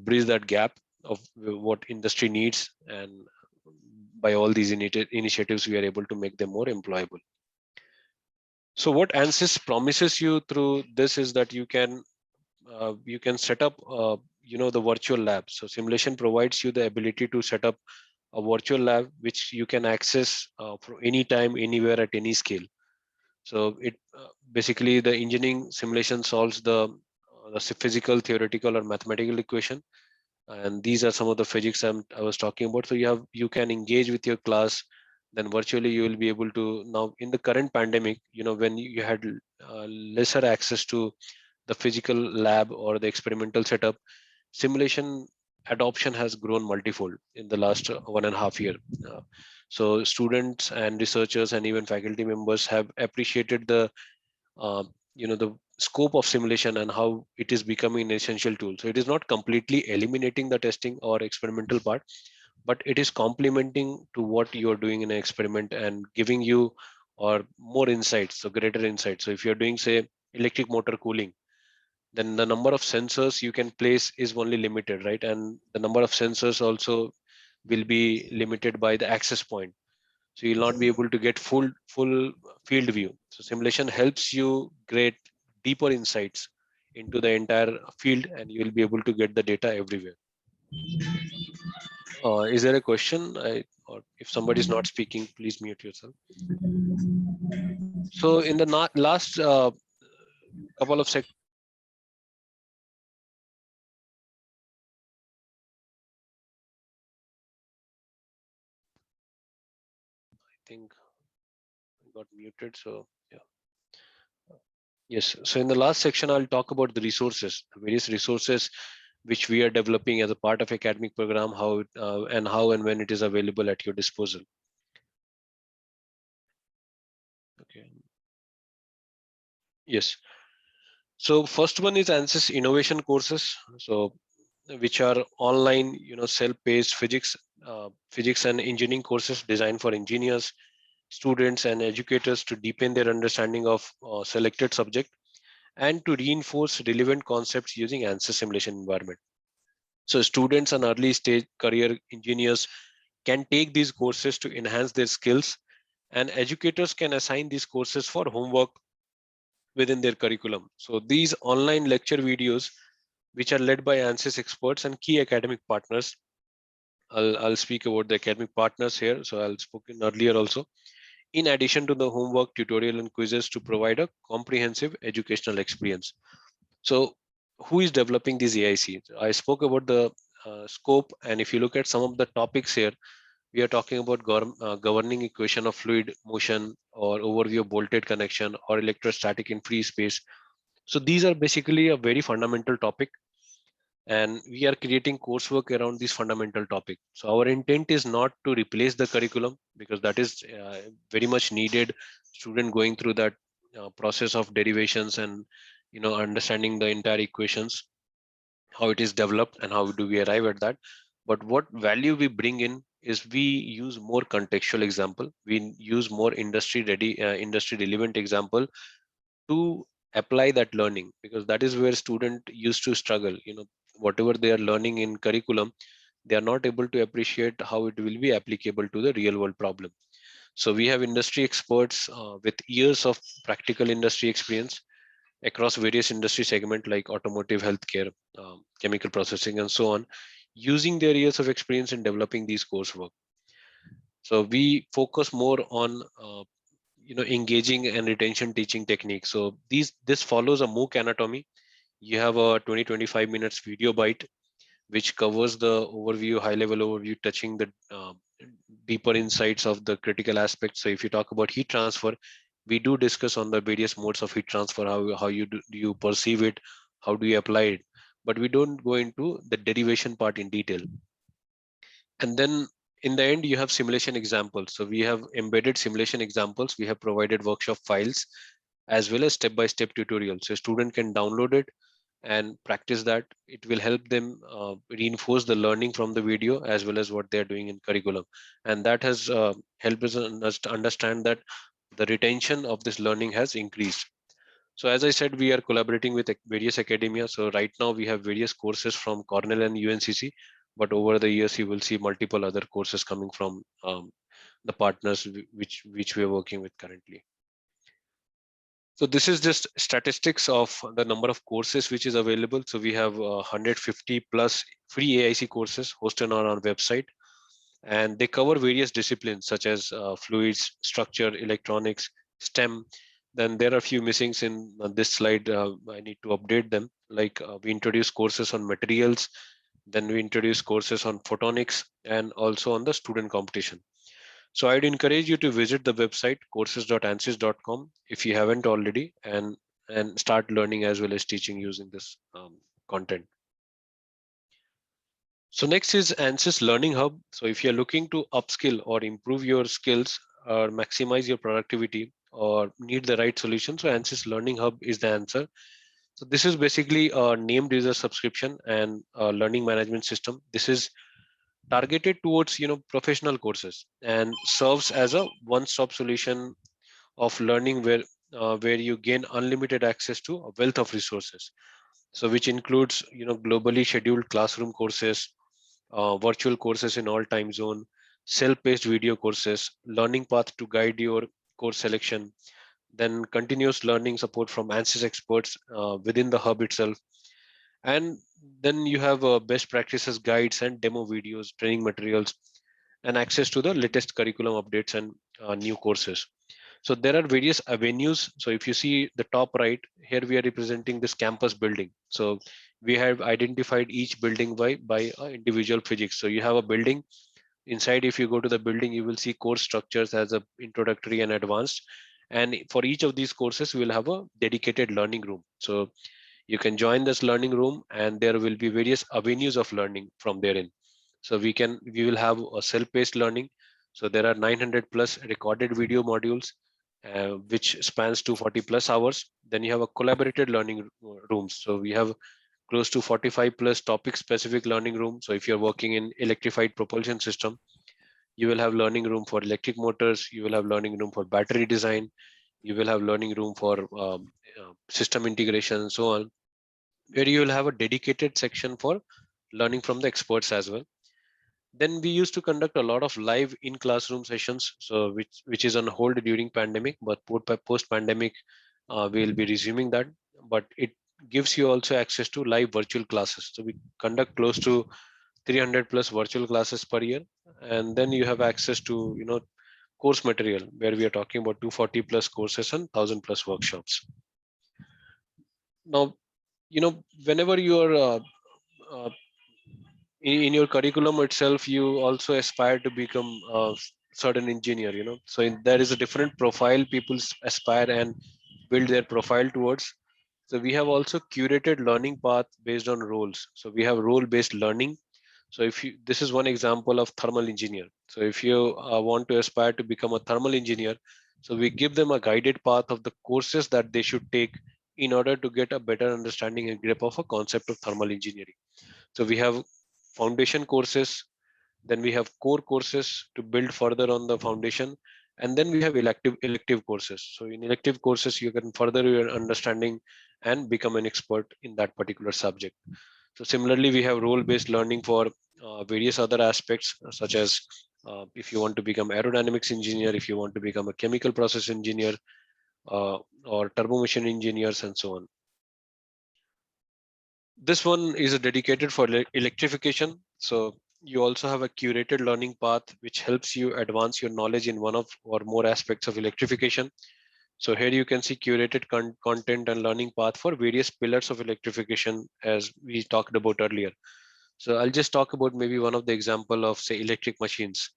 bridge that gap of what industry needs, and by all these initiatives we are able to make them more employable. So what ANSYS promises you through this is that you can set up the virtual lab. So simulation provides you the ability to set up a virtual lab which you can access from anytime, anywhere, at any scale. So it basically the engineering simulation solves the physical, theoretical, or mathematical equation, and these are some of the physics I was talking about. So you can engage with your class. Then virtually you will be able to, now in the current pandemic, when you had lesser access to the physical lab or the experimental setup, simulation adoption has grown multifold in the last 1.5 year. Uh, so students and researchers and even faculty members have appreciated the scope of simulation and how it is becoming an essential tool. So it is not completely eliminating the testing or experimental part, but it is complementing to what you are doing in an experiment and giving you or more insights, so greater insights. So if you're doing, say, electric motor cooling, then the number of sensors you can place is only limited, right? And the number of sensors also will be limited by the access point. So you'll not be able to get full field view. So simulation helps you get deeper insights into the entire field, and you will be able to get the data everywhere. Is there a question? Or if somebody is not speaking, please mute yourself. So in the last couple of seconds, I think I got muted. So yeah. Yes. So in the last section, I'll talk about the resources, the various resources which we are developing as a part of academic program, how and when it is available at your disposal. Okay. Yes. So first one is ANSYS innovation courses. So which are online, self-paced physics and engineering courses designed for engineers, students, and educators to deepen their understanding of selected subject and to reinforce relevant concepts using ANSYS simulation environment. So students and early stage career engineers can take these courses to enhance their skills, and educators can assign these courses for homework within their curriculum. So these online lecture videos, which are led by ANSYS experts and key academic partners. I'll speak about the academic partners here. So I'll spoken earlier also. In addition to the homework, tutorial, and quizzes to provide a comprehensive educational experience. So who is developing these AIC? I spoke about the scope, and if you look at some of the topics here, we are talking about governing equation of fluid motion, or overview of bolted connection, or electrostatic in free space. So these are basically a very fundamental topic, and we are creating coursework around this fundamental topic. So our intent is not to replace the curriculum, because that is very much needed. Student going through that process of derivations and understanding the entire equations, how it is developed and how do we arrive at that. But what value we bring in is we use more contextual example, we use more industry relevant example to apply that learning, because that is where student used to struggle. Whatever they are learning in curriculum, they are not able to appreciate how it will be applicable to the real world problem. So we have industry experts with years of practical industry experience across various industry segment like automotive, healthcare, chemical processing, and so on, using their years of experience in developing these coursework. So we focus more on engaging and retention teaching techniques. So this follows a MOOC anatomy. You have a 20-25 minutes video bite which covers the overview, high level overview, touching the deeper insights of the critical aspects. So if you talk about heat transfer, we do discuss on the various modes of heat transfer, how do you perceive it, how do you apply it, but we don't go into the derivation part in detail. And then in the end, you have simulation examples. So we have embedded simulation examples. We have provided workshop files as well as step-by-step tutorials. So a student can download it and practice that. It will help them reinforce the learning from the video as well as what they're doing in curriculum. And that has helped us to understand that the retention of this learning has increased. So as I said, we are collaborating with various academia. So right now we have various courses from Cornell and UNCC, but over the years you will see multiple other courses coming from the partners which we are working with currently. So this is just statistics of the number of courses which is available. So we have 150 plus free AIC courses hosted on our website, and they cover various disciplines such as fluids, structure, electronics, STEM. Then there are a few missings in this slide. I need to update them. Like we introduce courses on materials, then we introduce courses on photonics and also on the student competition. So I'd encourage you to visit the website courses.ansys.com if you haven't already, and start learning as well as teaching using this content. So next is Ansys Learning Hub. So if you're looking to upskill or improve your skills or maximize your productivity or need the right solution, so Ansys Learning Hub is the answer. So this is basically a named user subscription and a learning management system. This is targeted towards professional courses and serves as a one-stop solution of learning where you gain unlimited access to a wealth of resources. So which includes globally scheduled classroom courses, virtual courses in all time zone, self-paced video courses, learning path to guide your course selection, then continuous learning support from Ansys experts within the hub itself. And then you have best practices guides and demo videos, training materials, and access to the latest curriculum updates and new courses. So there are various avenues. So if you see the top right, here we are representing this campus building. So we have identified each building by individual physics. So you have a building. Inside, if you go to the building, you will see course structures as a introductory and advanced. And for each of these courses, we will have a dedicated learning room. So you can join this learning room and there will be various avenues of learning from therein. So we will have a self-paced learning. So there are 900 plus recorded video modules which spans 240 plus hours. Then you have a collaborated learning rooms. So we have close to 45 plus topic specific learning room. So if you're working in electrified propulsion system, you will have learning room for electric motors, you will have learning room for battery design, you will have learning room for system integration and so on, where you will have a dedicated section for learning from the experts as well. Then we used to conduct a lot of live in classroom sessions, so which is on hold during pandemic, but post pandemic we will be resuming that. But it gives you also access to live virtual classes. So we conduct close to 300 plus virtual classes per year, and then you have access to course material where we are talking about 240 plus courses and 1000 plus workshops. Now, whenever you are uh, in your curriculum itself, you also aspire to become a certain engineer, so there is a different profile people aspire and build their profile towards. So we have also curated learning path based on roles. So we have role based learning. So if you, this is one example of thermal engineer. So if you want to aspire to become a thermal engineer, so we give them a guided path of the courses that they should take in order to get a better understanding and grip of a concept of thermal engineering. So we have foundation courses, then we have core courses to build further on the foundation, and then we have elective courses. So in elective courses, you can further your understanding and become an expert in that particular subject. So similarly, we have role-based learning for various other aspects, such as if you want to become aerodynamics engineer, if you want to become a chemical process engineer, or turbo machine engineers, and so on. This one is dedicated for electrification. So you also have a curated learning path, which helps you advance your knowledge in one of or more aspects of electrification. So here you can see curated content and learning path for various pillars of electrification, as we talked about earlier. So I'll just talk about maybe one of the example of, say, electric machines.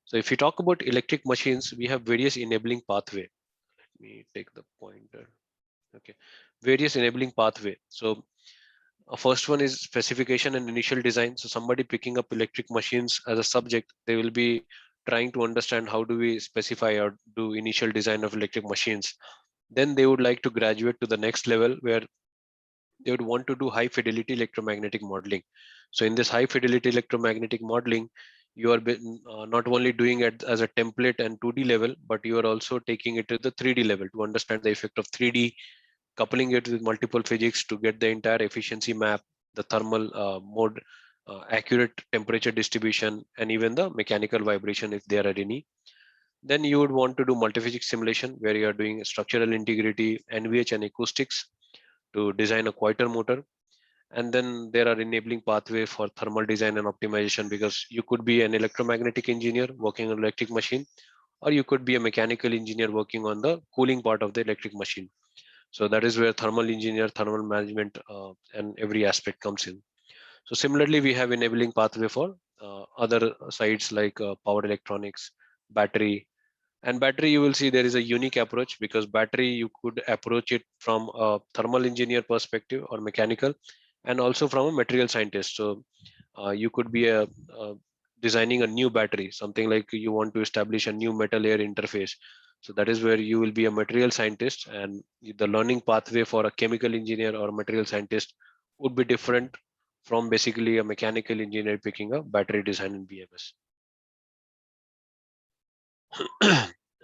So if you talk about electric machines, we have various enabling pathway. Let me take the pointer. Okay, various enabling pathway. So first one is specification and initial design. So somebody picking up electric machines as a subject, they will be trying to understand how do we specify or do initial design of electric machines. Then they would like to graduate to the next level where they would want to do high fidelity electromagnetic modeling. So in this high fidelity electromagnetic modeling, you are not only doing it as a template and 2D level, but you are also taking it to the 3D level to understand the effect of 3D, coupling it with multiple physics to get the entire efficiency map, the thermal mode, accurate temperature distribution, and even the mechanical vibration if there are any. Then you would want to do multiphysics simulation where you are doing structural integrity, NVH, and acoustics to design a quieter motor. And then there are enabling pathway for thermal design and optimization, because you could be an electromagnetic engineer working on electric machine, or you could be a mechanical engineer working on the cooling part of the electric machine. So that is where thermal engineer, thermal management, and every aspect comes in. So similarly, we have enabling pathway for other sides like power electronics, battery. And battery, you will see there is a unique approach, because battery, you could approach it from a thermal engineer perspective or mechanical, and also from a material scientist. So you could be designing a new battery, something like you want to establish a new metal air interface. So that is where you will be a material scientist, and the learning pathway for a chemical engineer or material scientist would be different from basically a mechanical engineer picking up battery design in BMS.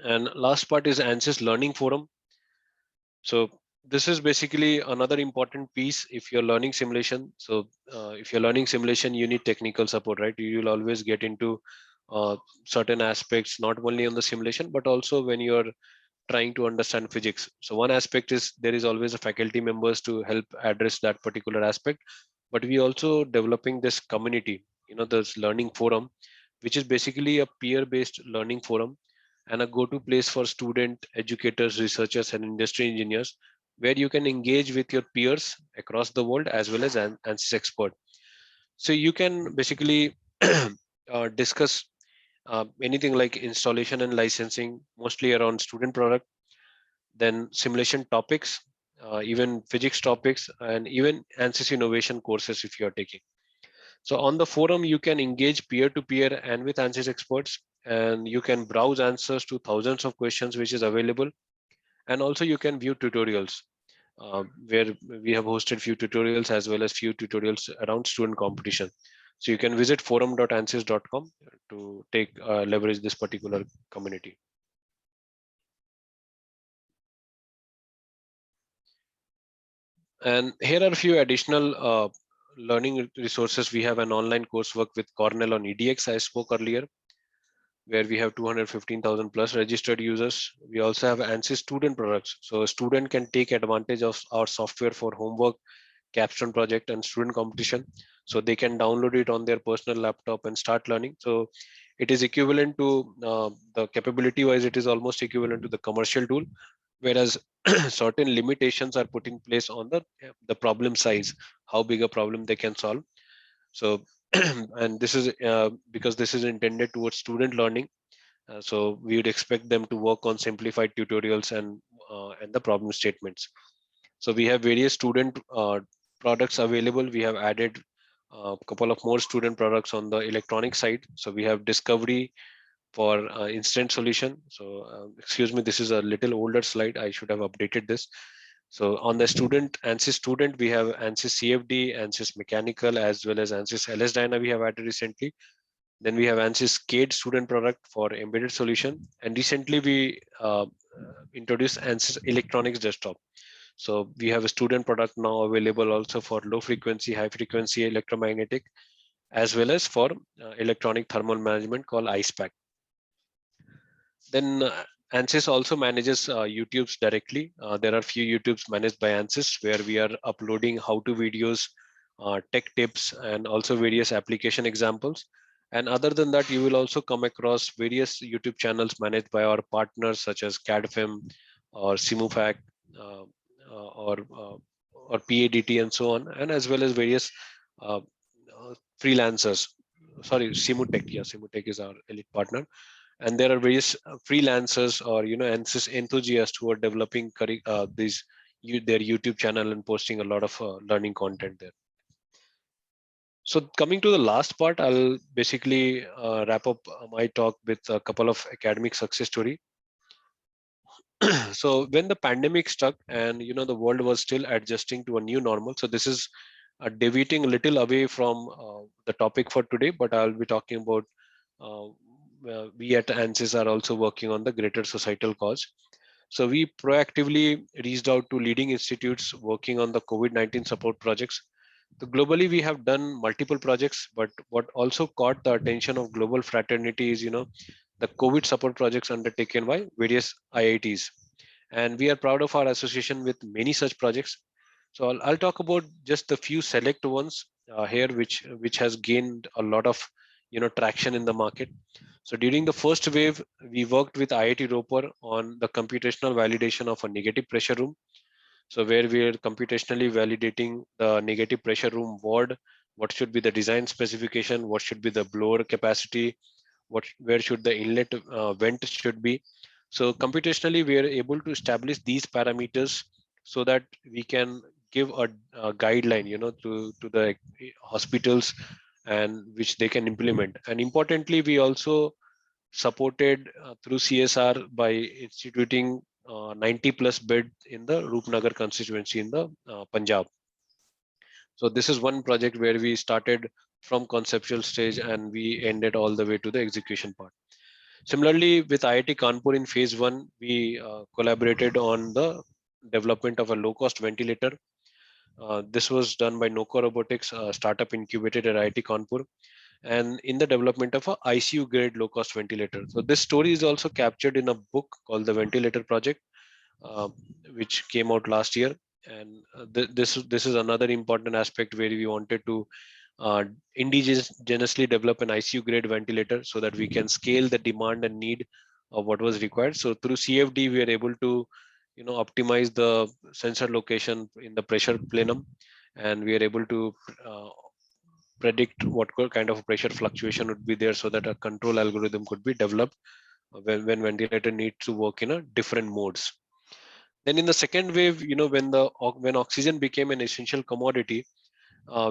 And last part is ANSYS Learning Forum. So this is basically another important piece if you're learning simulation. So if you're learning simulation, you need technical support, right? You will always get into certain aspects, not only on the simulation, but also when you're trying to understand physics. So one aspect is there is always a faculty members to help address that particular aspect. But we also developing this community, this learning forum, which is basically a peer-based learning forum and a go-to place for student, educators, researchers, and industry engineers, where you can engage with your peers across the world as well as an ANSYS expert. So you can basically discuss anything like installation and licensing, mostly around student product, then simulation topics, even physics topics, and even ANSYS innovation courses if you are taking. So on the forum, you can engage peer-to-peer and with ANSYS experts, and you can browse answers to thousands of questions which is available. And also you can view tutorials where we have hosted few tutorials as well as few tutorials around student competition. So you can visit forum.ansys.com to take leverage this particular community. And here are a few additional learning resources. We have an online coursework with Cornell on EDX I spoke earlier, where we have 215,000 plus registered users. We also have ANSYS student products. So a student can take advantage of our software for homework, capstone project, and student competition. So they can download it on their personal laptop and start learning. So it is equivalent to the capability wise, it is almost equivalent to the commercial tool, whereas certain limitations are put in place on the problem size, how big a problem they can solve. So and this is because this is intended towards student learning. So we would expect them to work on simplified tutorials and the problem statements. So we have various student products available. We have added a couple of more student products on the electronic side. So we have discovery for instant solution. So excuse me, this is a little older slide. I should have updated this. So on the student, ANSYS student, we have ANSYS CFD, ANSYS mechanical, as well as ANSYS LS Dyna we have added recently. Then we have ANSYS CADE student product for embedded solution. And recently we introduced ANSYS electronics desktop. So we have a student product now available also for low frequency, high frequency electromagnetic, as well as for electronic thermal management called IcePack. Then ANSYS also manages YouTube's directly. There are few YouTubes managed by ANSYS where we are uploading how-to videos tech tips, and also various application examples. And other than that, you will also come across various YouTube channels managed by our partners such as CADFIM or Simufac uh, or PADT and so on, and as well as various uh, freelancers. Sorry, Simutech. Yeah, Simutech is our elite partner, and there are various freelancers or enthusiasts who are developing their YouTube channel and posting a lot of learning content there. So coming to the last part, I'll basically wrap up my talk with a couple of academic success story. So when the pandemic struck and the world was still adjusting to a new normal, so this is deviating a little away from the topic for today, but I'll be talking about uh, we at ANSYS are also working on the greater societal cause. So we proactively reached out to leading institutes working on the COVID-19 support projects. So globally, we have done multiple projects, but what also caught the attention of global fraternity is, the COVID support projects undertaken by various IITs. And we are proud of our association with many such projects. So I'll talk about just a few select ones here, which has gained a lot of traction in the market. So during the first wave, we worked with IIT Ropar on the computational validation of a negative pressure room. So where we are computationally validating the negative pressure room ward, what should be the design specification, what should be the blower capacity, where should the inlet vent should be. So computationally, we are able to establish these parameters so that we can give a guideline, to the hospitals and which they can implement. And importantly, we also supported through CSR by instituting 90 plus bed in the Roopnagar constituency in the Punjab. So this is one project where we started from conceptual stage and we ended all the way to the execution part. Similarly, with IIT Kanpur in phase one, we collaborated on the development of a low-cost ventilator. This was done by Noco Robotics, a startup incubated at IIT Kanpur, and in the development of a ICU grade low-cost ventilator. So this story is also captured in a book called The Ventilator Project, uh, which came out last year. And this is another important aspect where we wanted to indigenously develop an ICU grade ventilator so that we can scale the demand and need of what was required. So through CFD, we are able to optimize the sensor location in the pressure plenum, and we are able to predict what kind of pressure fluctuation would be there so that a control algorithm could be developed when ventilator needs to work in a different modes. Then in the second wave, when oxygen became an essential commodity,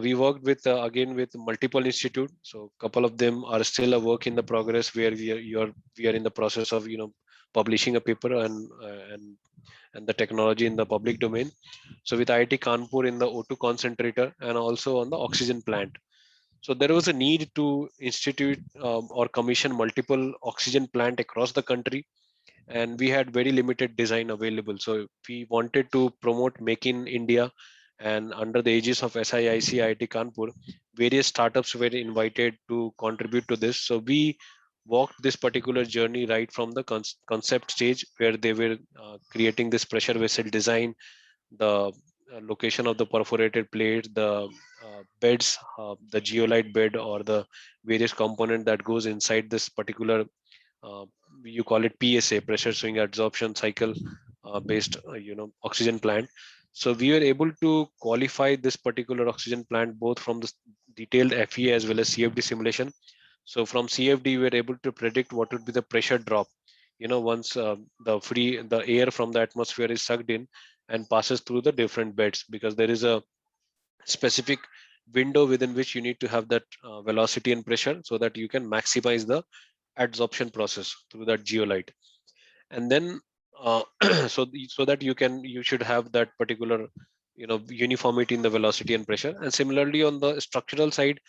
we worked with again with multiple institute. So a couple of them are still a work in the progress where we are in the process of publishing a paper and the technology in the public domain. So with IIT Kanpur in the O2 concentrator and also on the oxygen plant. So there was a need to institute or commission multiple oxygen plant across the country, and we had very limited design available. So we wanted to promote Make in India, and under the aegis of SIIC IIT Kanpur, various startups were invited to contribute to this. So we walked this particular journey right from the concept stage where they were creating this pressure vessel design, the location of the perforated plate, the beds, the geolite bed or the various component that goes inside this particular uh, you call it PSA, pressure swing adsorption cycle based oxygen plant. So we were able to qualify this particular oxygen plant both from the detailed FEA as well as CFD simulation. So from CFD we were able to predict what would be the pressure drop once the air from the atmosphere is sucked in and passes through the different beds, because there is a specific window within which you need to have that velocity and pressure so that you can maximize the adsorption process through that geolite. And then so that you should have that particular uniformity in the velocity and pressure. And similarly on the structural side,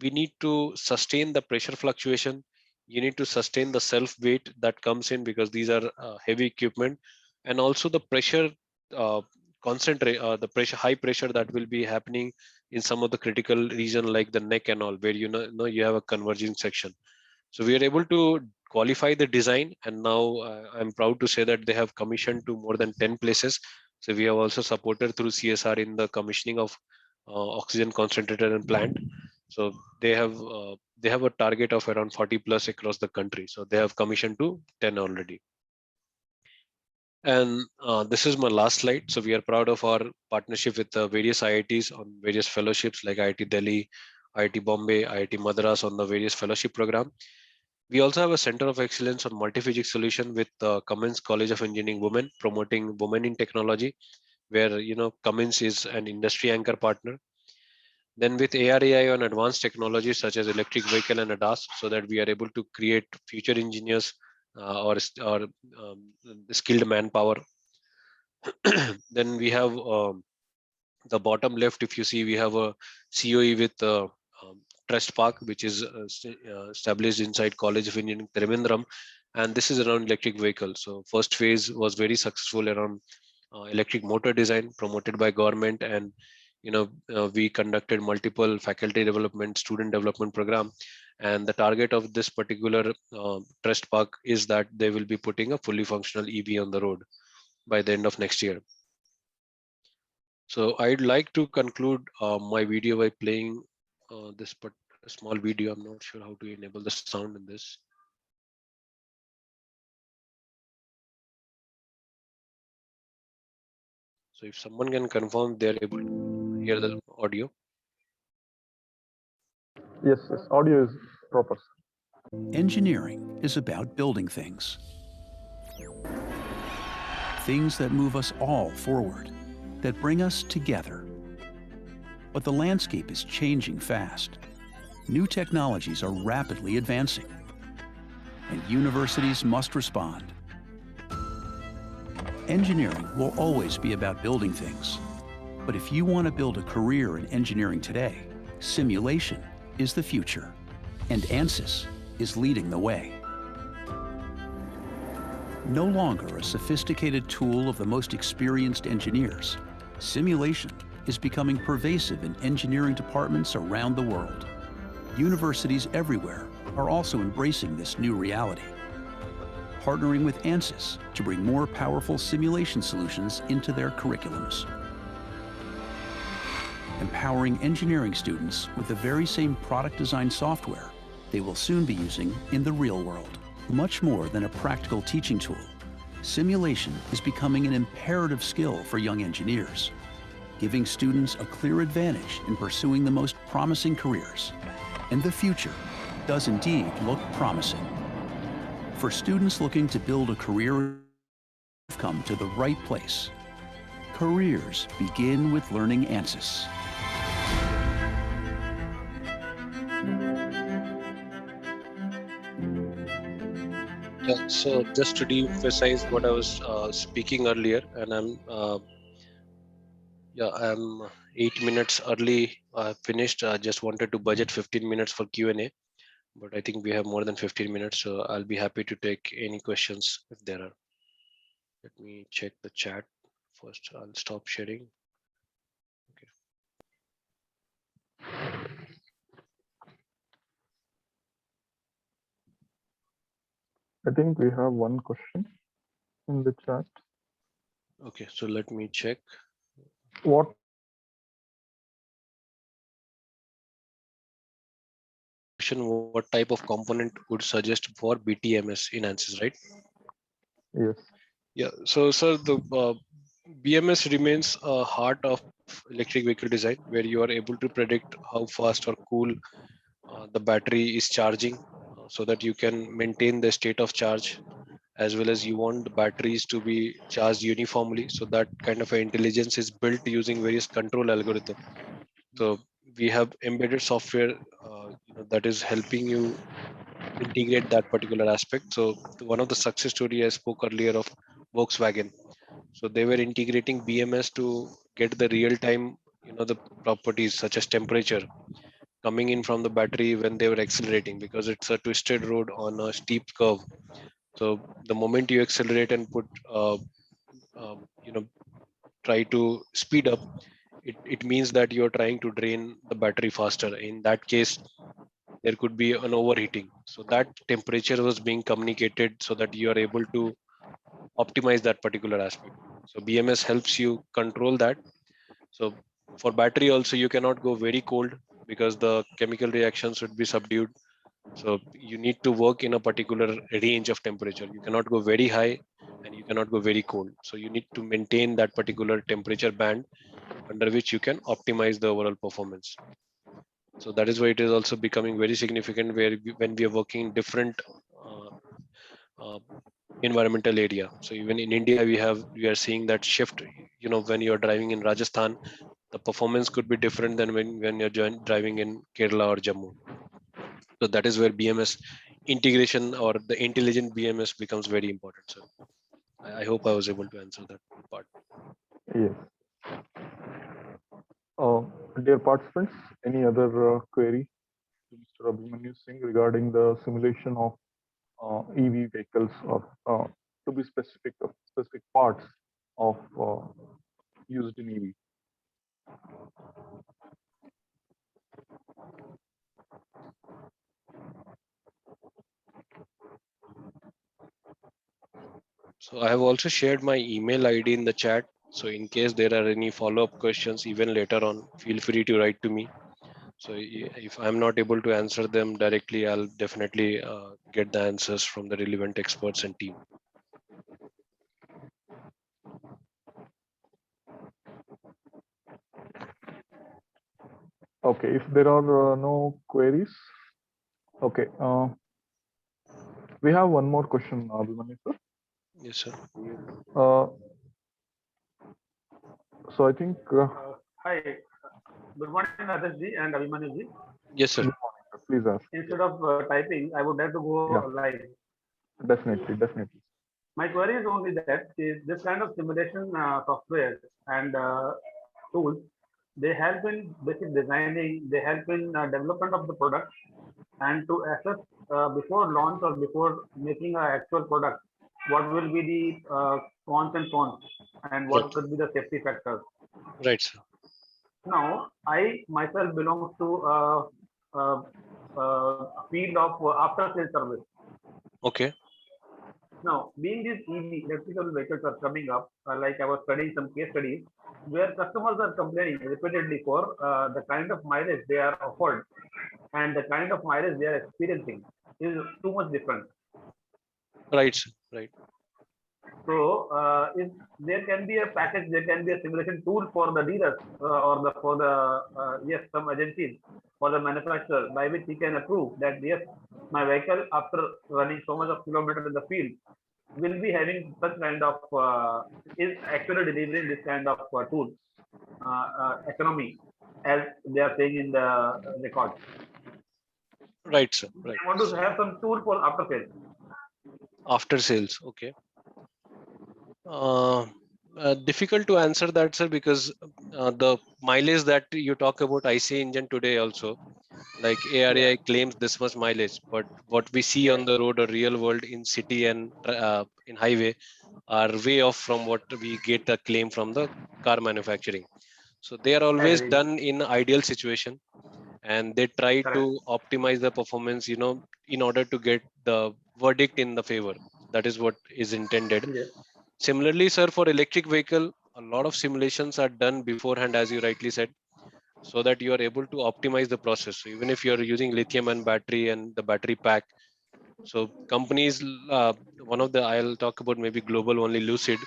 we need to sustain the pressure fluctuation, you need to sustain the self weight that comes in because these are heavy equipment, and also the pressure uh, concentrate the pressure high pressure that will be happening in some of the critical region like the neck and all, where you have a converging section. So we are able to qualify the design, and now I'm proud to say that they have commissioned to more than 10 places. So we have also supported through CSR in the commissioning of oxygen concentrator and plant. So they have a target of around 40 plus across the country. So they have commissioned to 10 already. And this is my last slide. So we are proud of our partnership with various IITs on various fellowships like IIT Delhi, IIT Bombay, IIT Madras on the various fellowship program. We also have a Center of Excellence on Multi-Physics Solution with Cummins College of Engineering Women, promoting women in technology, where Cummins is an industry anchor partner. Then with ARAI on advanced technologies such as electric vehicle and ADAS, so that we are able to create future engineers or skilled manpower. Then we have the bottom left, if you see, we have a COE with Trust Park, which is established inside College of Engineering Trivandrum, and this is around electric vehicles. So first phase was very successful around electric motor design promoted by government, and we conducted multiple faculty development, student development program, and the target of this particular Trust Park is that they will be putting a fully functional EV on the road by the end of next year. So I'd like to conclude my video by playing this small video. I'm not sure how to enable the sound in this. So if someone can confirm they're able to hear the audio. Yes, audio is proper. Engineering is about building things. Things that move us all forward, that bring us together. But the landscape is changing fast. New technologies are rapidly advancing, and universities must respond. Engineering will always be about building things. But if you want to build a career in engineering today, simulation is the future, and ANSYS is leading the way. No longer a sophisticated tool of the most experienced engineers, simulation is becoming pervasive in engineering departments around the world. Universities everywhere are also embracing this new reality, partnering with ANSYS to bring more powerful simulation solutions into their curriculums, empowering engineering students with the very same product design software they will soon be using in the real world. Much more than a practical teaching tool, simulation is becoming an imperative skill for young engineers, giving students a clear advantage in pursuing the most promising careers. And the future does indeed look promising. For students looking to build a career, you've come to the right place. Careers begin with learning ANSYS. Yeah, so just to de-emphasize what I was speaking earlier, and I'm 8 minutes early finished. I just wanted to budget 15 minutes for Q&A, but I think we have more than 15 minutes, so I'll be happy to take any questions if there are. Let me check the chat first. I'll stop sharing. Okay. I think we have one question in the chat. Okay, so let me check. What type of component would suggest for BTMS in ANSYS, right? Yes. Yeah, so sir, the BMS remains a heart of electric vehicle design, where you are able to predict how fast or cool the battery is charging, so that you can maintain the state of charge, as well as you want the batteries to be charged uniformly. So that kind of intelligence is built using various control algorithms. So we have embedded software that is helping you integrate that particular aspect. So one of the success story I spoke earlier of Volkswagen. So they were integrating BMS to get the real time, the properties such as temperature coming in from the battery when they were accelerating, because it's a twisted road on a steep curve. So the moment you accelerate and put, try to speed up, it means that you're trying to drain the battery faster. In that case, there could be an overheating. So that temperature was being communicated so that you are able to optimize that particular aspect. So BMS helps you control that. So For battery also, you cannot go very cold because the chemical reactions should be subdued. So you need to work in a particular range of temperature. You cannot go very high and you cannot go very cold. So you need to maintain that particular temperature band under which you can optimize the overall performance. So that is why it is also becoming very significant when we are working in different uh, uh, environmental area. So even in India, we are seeing that shift. When you are driving in Rajasthan, the performance could be different than when you're driving in Kerala or Jammu. So that is where BMS integration or the intelligent BMS becomes very important. So I hope I was able to answer that part. Yes. Dear participants, any other query to Mr. Abhimanyu Singh regarding the simulation of EV vehicles, or to be specific parts of used in EV? So I have also shared my email ID in the chat. So in case there are any follow-up questions, even later on, feel free to write to me. So if I'm not able to answer them directly, I'll definitely get the answers from the relevant experts and team. Okay, if there are no queries, okay. We have one more question, Abhimanyu sir. Yes, sir. So I think. Hi, good morning, Adeshji and Abhimanyu. Yes, sir. Good morning, sir. Please ask. Instead of typing, I would like to go live. Definitely, definitely. My query is only that this kind of simulation software and tools, they help in basic designing, they help in development of the product, and to assess before launch or before making an actual product, what will be the cons and cons, and what could be the safety factors. Right, sir. Now, I myself belong to a field of after sales service. Okay. Now, being these EV electrical vehicles are coming up, like I was studying some case studies where customers are complaining repeatedly for the kind of mileage they are offered and the kind of mileage they are experiencing is too much different. Right, sir. Right. So, if there can be a package, there can be a simulation tool for the dealers or for the some agencies for the manufacturer by which he can approve that yes, my vehicle after running so much of kilometers in the field will be having such kind of is actually delivering this kind of tool economy as they are saying in the record. Right, sir. Right. I want to have some tool for after sales. After sales. Okay. Difficult to answer that, sir, because the mileage that you talk about IC engine today also, like ARAI claims this much mileage, but what we see on the road or real world in city and in highway are way off from what we get a claim from the car manufacturing. So they are always done in ideal situation, and they try to optimize the performance, in order to get the verdict in the favor. That is what is intended. Yes. Similarly, sir, for electric vehicle, a lot of simulations are done beforehand, as you rightly said, so that you are able to optimize the process. So even if you are using lithium and battery and the battery pack, so companies, I'll talk about maybe global only, Lucid.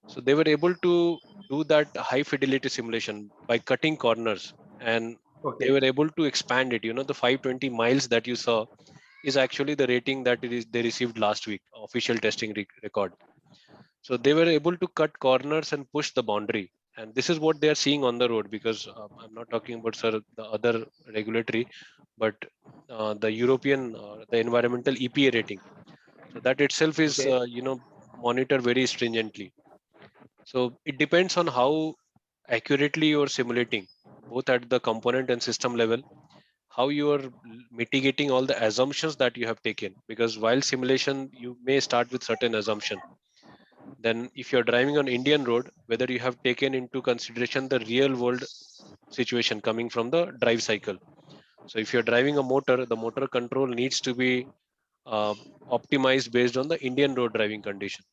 So they were able to do that high fidelity simulation by cutting corners, and they were able to expand it. The 520 miles that you saw is actually the rating that they received last week, official testing record. So they were able to cut corners and push the boundary. And this is what they are seeing on the road, because I'm not talking about, sir, the other regulatory, but the European, the environmental EPA rating. So that itself is, monitored very stringently. So it depends on how accurately you're simulating, both at the component and system level, how you are mitigating all the assumptions that you have taken. Because while simulation, you may start with certain assumption. Then if you're driving on Indian road, whether you have taken into consideration the real world situation coming from the drive cycle. So if you're driving a motor, the motor control needs to be optimized based on the Indian road driving condition.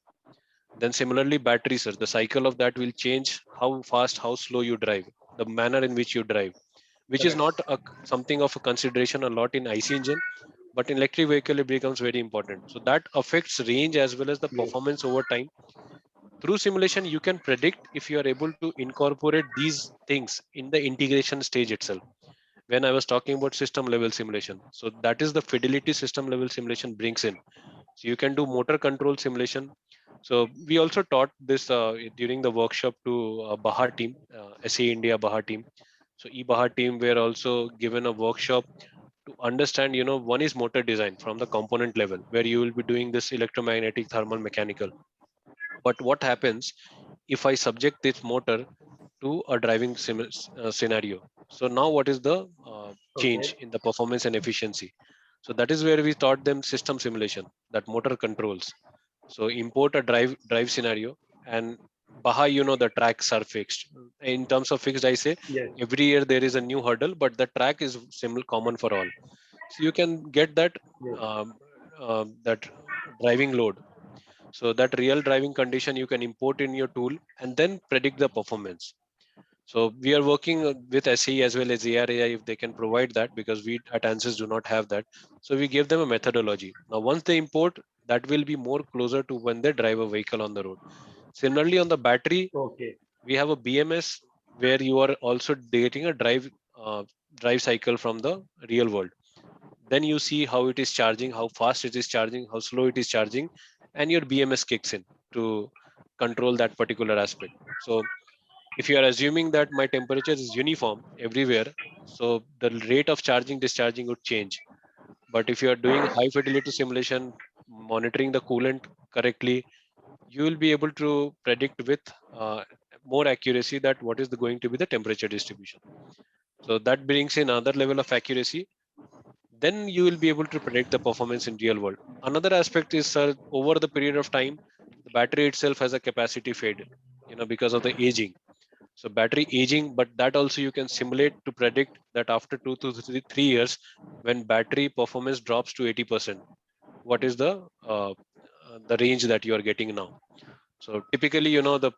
Then similarly, battery, sir, the cycle of that will change how fast, how slow you drive. the manner in which you drive, which is not something of a consideration a lot in IC engine, but in electric vehicle it becomes very important. So that affects range as well as the Yes. performance over time. Through simulation, you can predict if you are able to incorporate these things in the integration stage itself. When I was talking about system level simulation, so that is the fidelity system level simulation brings in. So you can do motor control simulation. So we also taught this during the workshop to Baha team, SE India Baha team. So Baha team were also given a workshop to understand, one is motor design from the component level, where you will be doing this electromagnetic, thermal, mechanical. But what happens if I subject this motor to a driving scenario? So now what is the change Okay. in the performance and efficiency? So that is where we taught them system simulation, that motor controls. So import a drive scenario, and Baha, the tracks are fixed. In terms of fixed, I say Yes. every year there is a new hurdle, but the track is similar, common for all. So you can get that Yes. that driving load. So that real driving condition you can import in your tool and then predict the performance. So we are working with SE as well as ARAI if they can provide that, because we at ANSYS do not have that. So we give them a methodology. Now, once they import, that will be more closer to when they drive a vehicle on the road. Similarly, on the battery, Okay. we have a BMS where you are also dating a drive cycle from the real world. Then you see how it is charging, how fast it is charging, how slow it is charging, and your BMS kicks in to control that particular aspect. So if you are assuming that my temperature is uniform everywhere, so the rate of charging discharging would change. But if you are doing high fidelity simulation, monitoring the coolant correctly, you will be able to predict with more accuracy that what is going to be the temperature distribution. So that brings in another level of accuracy. Then you will be able to predict the performance in real world. Another aspect is, over the period of time, the battery itself has a capacity fade, because of the aging. So battery aging, but that also you can simulate to predict that after 2 to 3 years, when battery performance drops to 80%, what is the range that you are getting now. So typically, the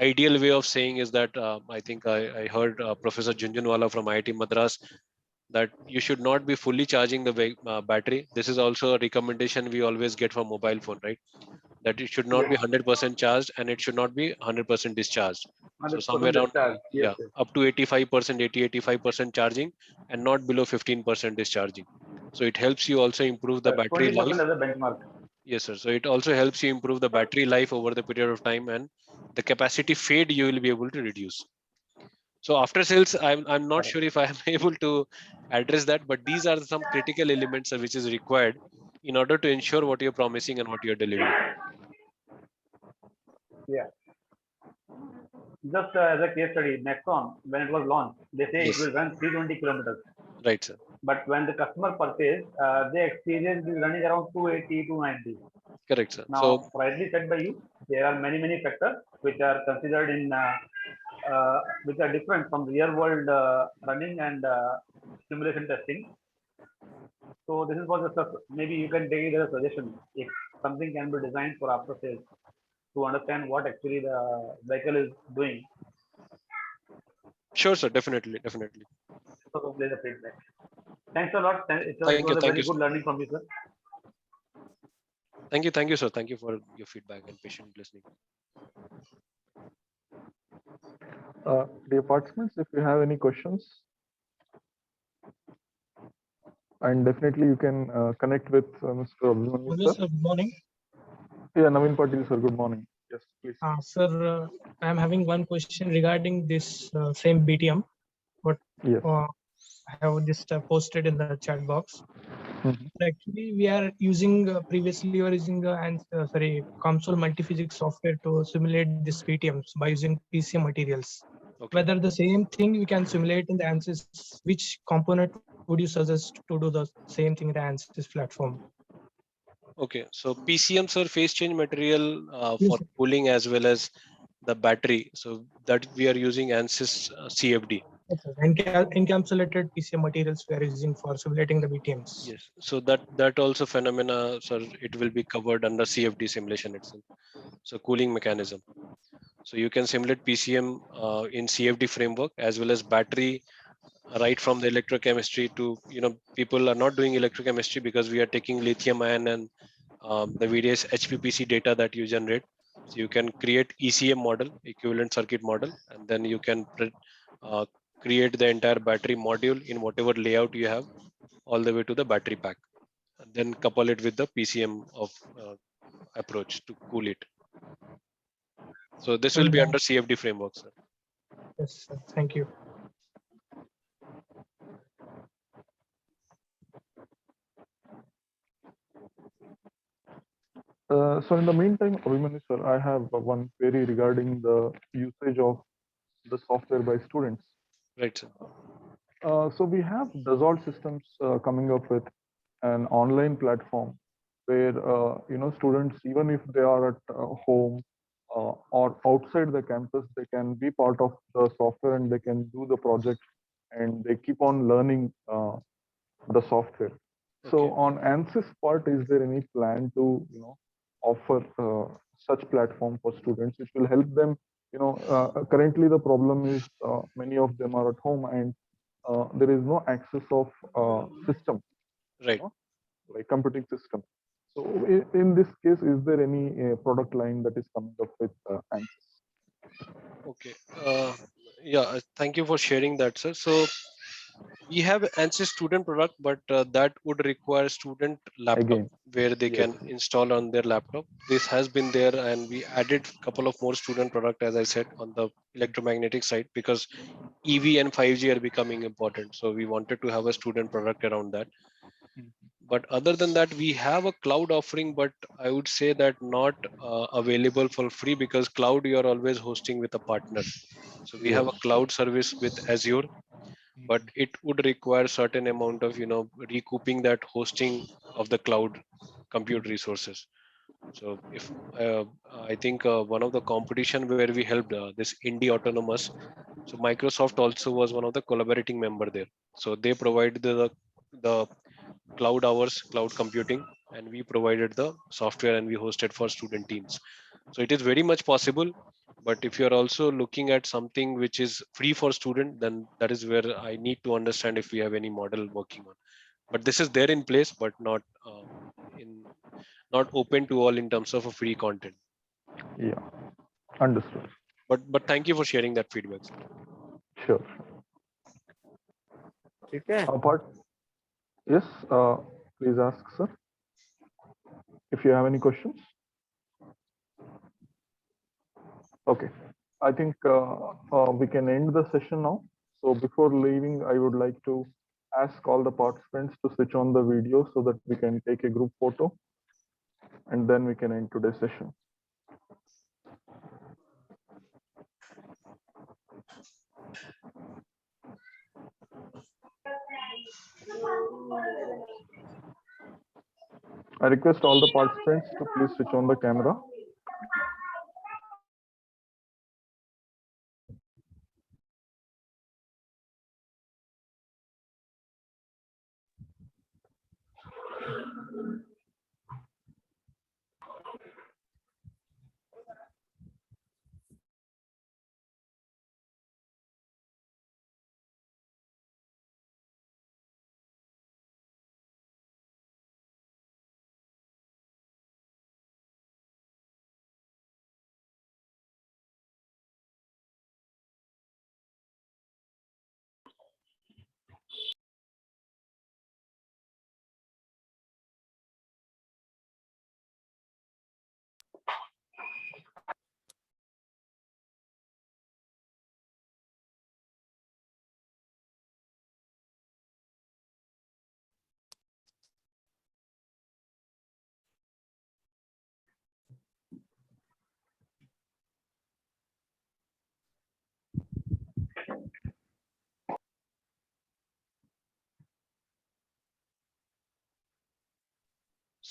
ideal way of saying is that I think I heard Professor Junjunwala from IIT Madras that you should not be fully charging the battery. This is also a recommendation we always get from mobile phone, right? That it should not be Yes. 100% charged and it should not be 100% discharged. So somewhere 100% around, discharge. Yes. yeah, Yes. up to 85%, 85% charging, and not below 15% discharging. So it helps you also improve the Correct. battery 20% life. as a benchmark. Yes, sir. So it also helps you improve the battery life over the period of time, and the capacity fade you will be able to reduce. So after sales, I'm not Correct. sure if I'm able to address that, but these are some critical elements which is required in order to ensure what you're promising and what you're delivering. Yeah. Just as a case study, Nexon, when it was launched, they say it Yes, will run 320 kilometers. right, sir. But when the customer purchased, they experienced it running around 280, 290. Correct, sir. So Now, rightly said by you, there are many factors which are considered in, which are different from real world running and simulation testing. So this is what maybe you can take it as a suggestion if something can be designed for after sales to understand what actually the vehicle is doing. sure, sir. Definitely, definitely. So there's a feedback. Thanks a lot. It was a Thank very you, good sir. learning from you, sir. Thank you, sir. Thank you for your feedback and patient listening. Dear participants, if you have any questions, and definitely you can connect with Mr. Abhimanyu, Hello, sir. sir. Good morning. Yeah, Naveen Patil, sir. Good morning. Yes, please. Sir, I am having one question regarding this same BTM. What Yes. I have just posted in the chat box. Mhm. Actually, we are using previously we were using COMSOL multiphysics software to simulate these BTMs by using PCM materials. Okay. Whether the same thing we can simulate in the ANSYS, which component would you suggest to do the same thing in the ANSYS platform? Okay. So PCM, sir, phase change material Yes, for sir. cooling as well as the battery. So that we are using ANSYS CFD. Yes, sir. Encapsulated PCM materials we are using for simulating the BTMs. Yes. So that also phenomena, sir, it will be covered under CFD simulation itself. So cooling mechanism. So you can simulate PCM in CFD framework as well as battery, right from the electrochemistry to, people are not doing electrochemistry because we are taking lithium ion and the various HPPC data that you generate. So you can create ECM model, equivalent circuit model, and then you can create the entire battery module in whatever layout you have all the way to the battery pack, and then couple it with the PCM of approach to cool it. So this will be under CFD framework, sir. Yes, sir. Thank you. So in the meantime, Abhimanyu sir, I have one query regarding the usage of the software by students. Right, sir. So we have Dassault Systems coming up with an online platform where students, even if they are at home or outside the campus, they can be part of the software and they can do the project and they keep on learning the software. So Okay. on ANSYS part, is there any plan to offer such platform for students which will help them? Currently the problem is many of them are at home and there is no access of system, Right. like computing system. So in this case, is there any product line that is coming up with ANSYS? Okay. Yeah, thank you for sharing that, sir. So we have ANSYS student product, but that would require student laptop Again, where they yes. can install on their laptop. This has been there, and we added a couple of more student product, as I said, on the electromagnetic side, because EV and 5G are becoming important. So we wanted to have a student product around that. But other than that, we have a cloud offering, but I would say that not available for free, because cloud you are always hosting with a partner. So we have a cloud service with Azure, but it would require certain amount of recouping that hosting of the cloud compute resources. So if I think one of the competition where we helped this Indie Autonomous, so Microsoft also was one of the collaborating member there. So they provided the cloud hours, cloud computing, and we provided the software and we hosted for student teams. So it is very much possible. But if you're also looking at something which is free for student, then that is where I need to understand if we have any model working on. But this is there in place, but not open to all in terms of a free content. Yeah, understood. But thank you for sharing that feedback, sir. Sure. Okay. Apart, yes, please ask, sir, if you have any questions. Okay, I think we can end the session now. So before leaving, I would like to ask all the participants to switch on the video so that we can take a group photo, and then we can end today's session. I request all the participants to please switch on the camera.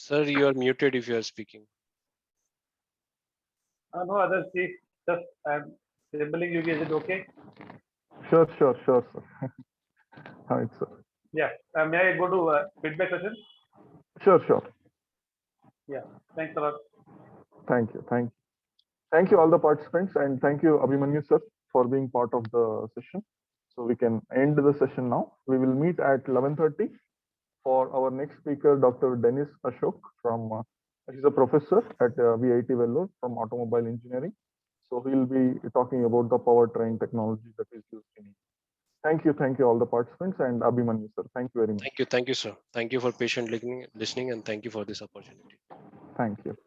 Sir, you are muted if you are speaking. No other see. Just I'm sibling you. Is it okay? Sure, sure, sir. Right, sir. Yeah. May I go to feedback session? Sure. Yeah. Thanks a lot. Thank you. Thank you all the participants, and thank you Abhimanyu sir for being part of the session. So we can end the session now. We will meet at 11:30 for our next speaker, Dr. Dennis Ashok from, he's a professor at VIT Vellore from automobile engineering. So he'll be talking about the powertrain technology that is used in. Thank you all the participants, and Abhimanyu sir. Thank you very much. Thank you, sir. Thank you for patiently listening, and thank you for this opportunity. Thank you.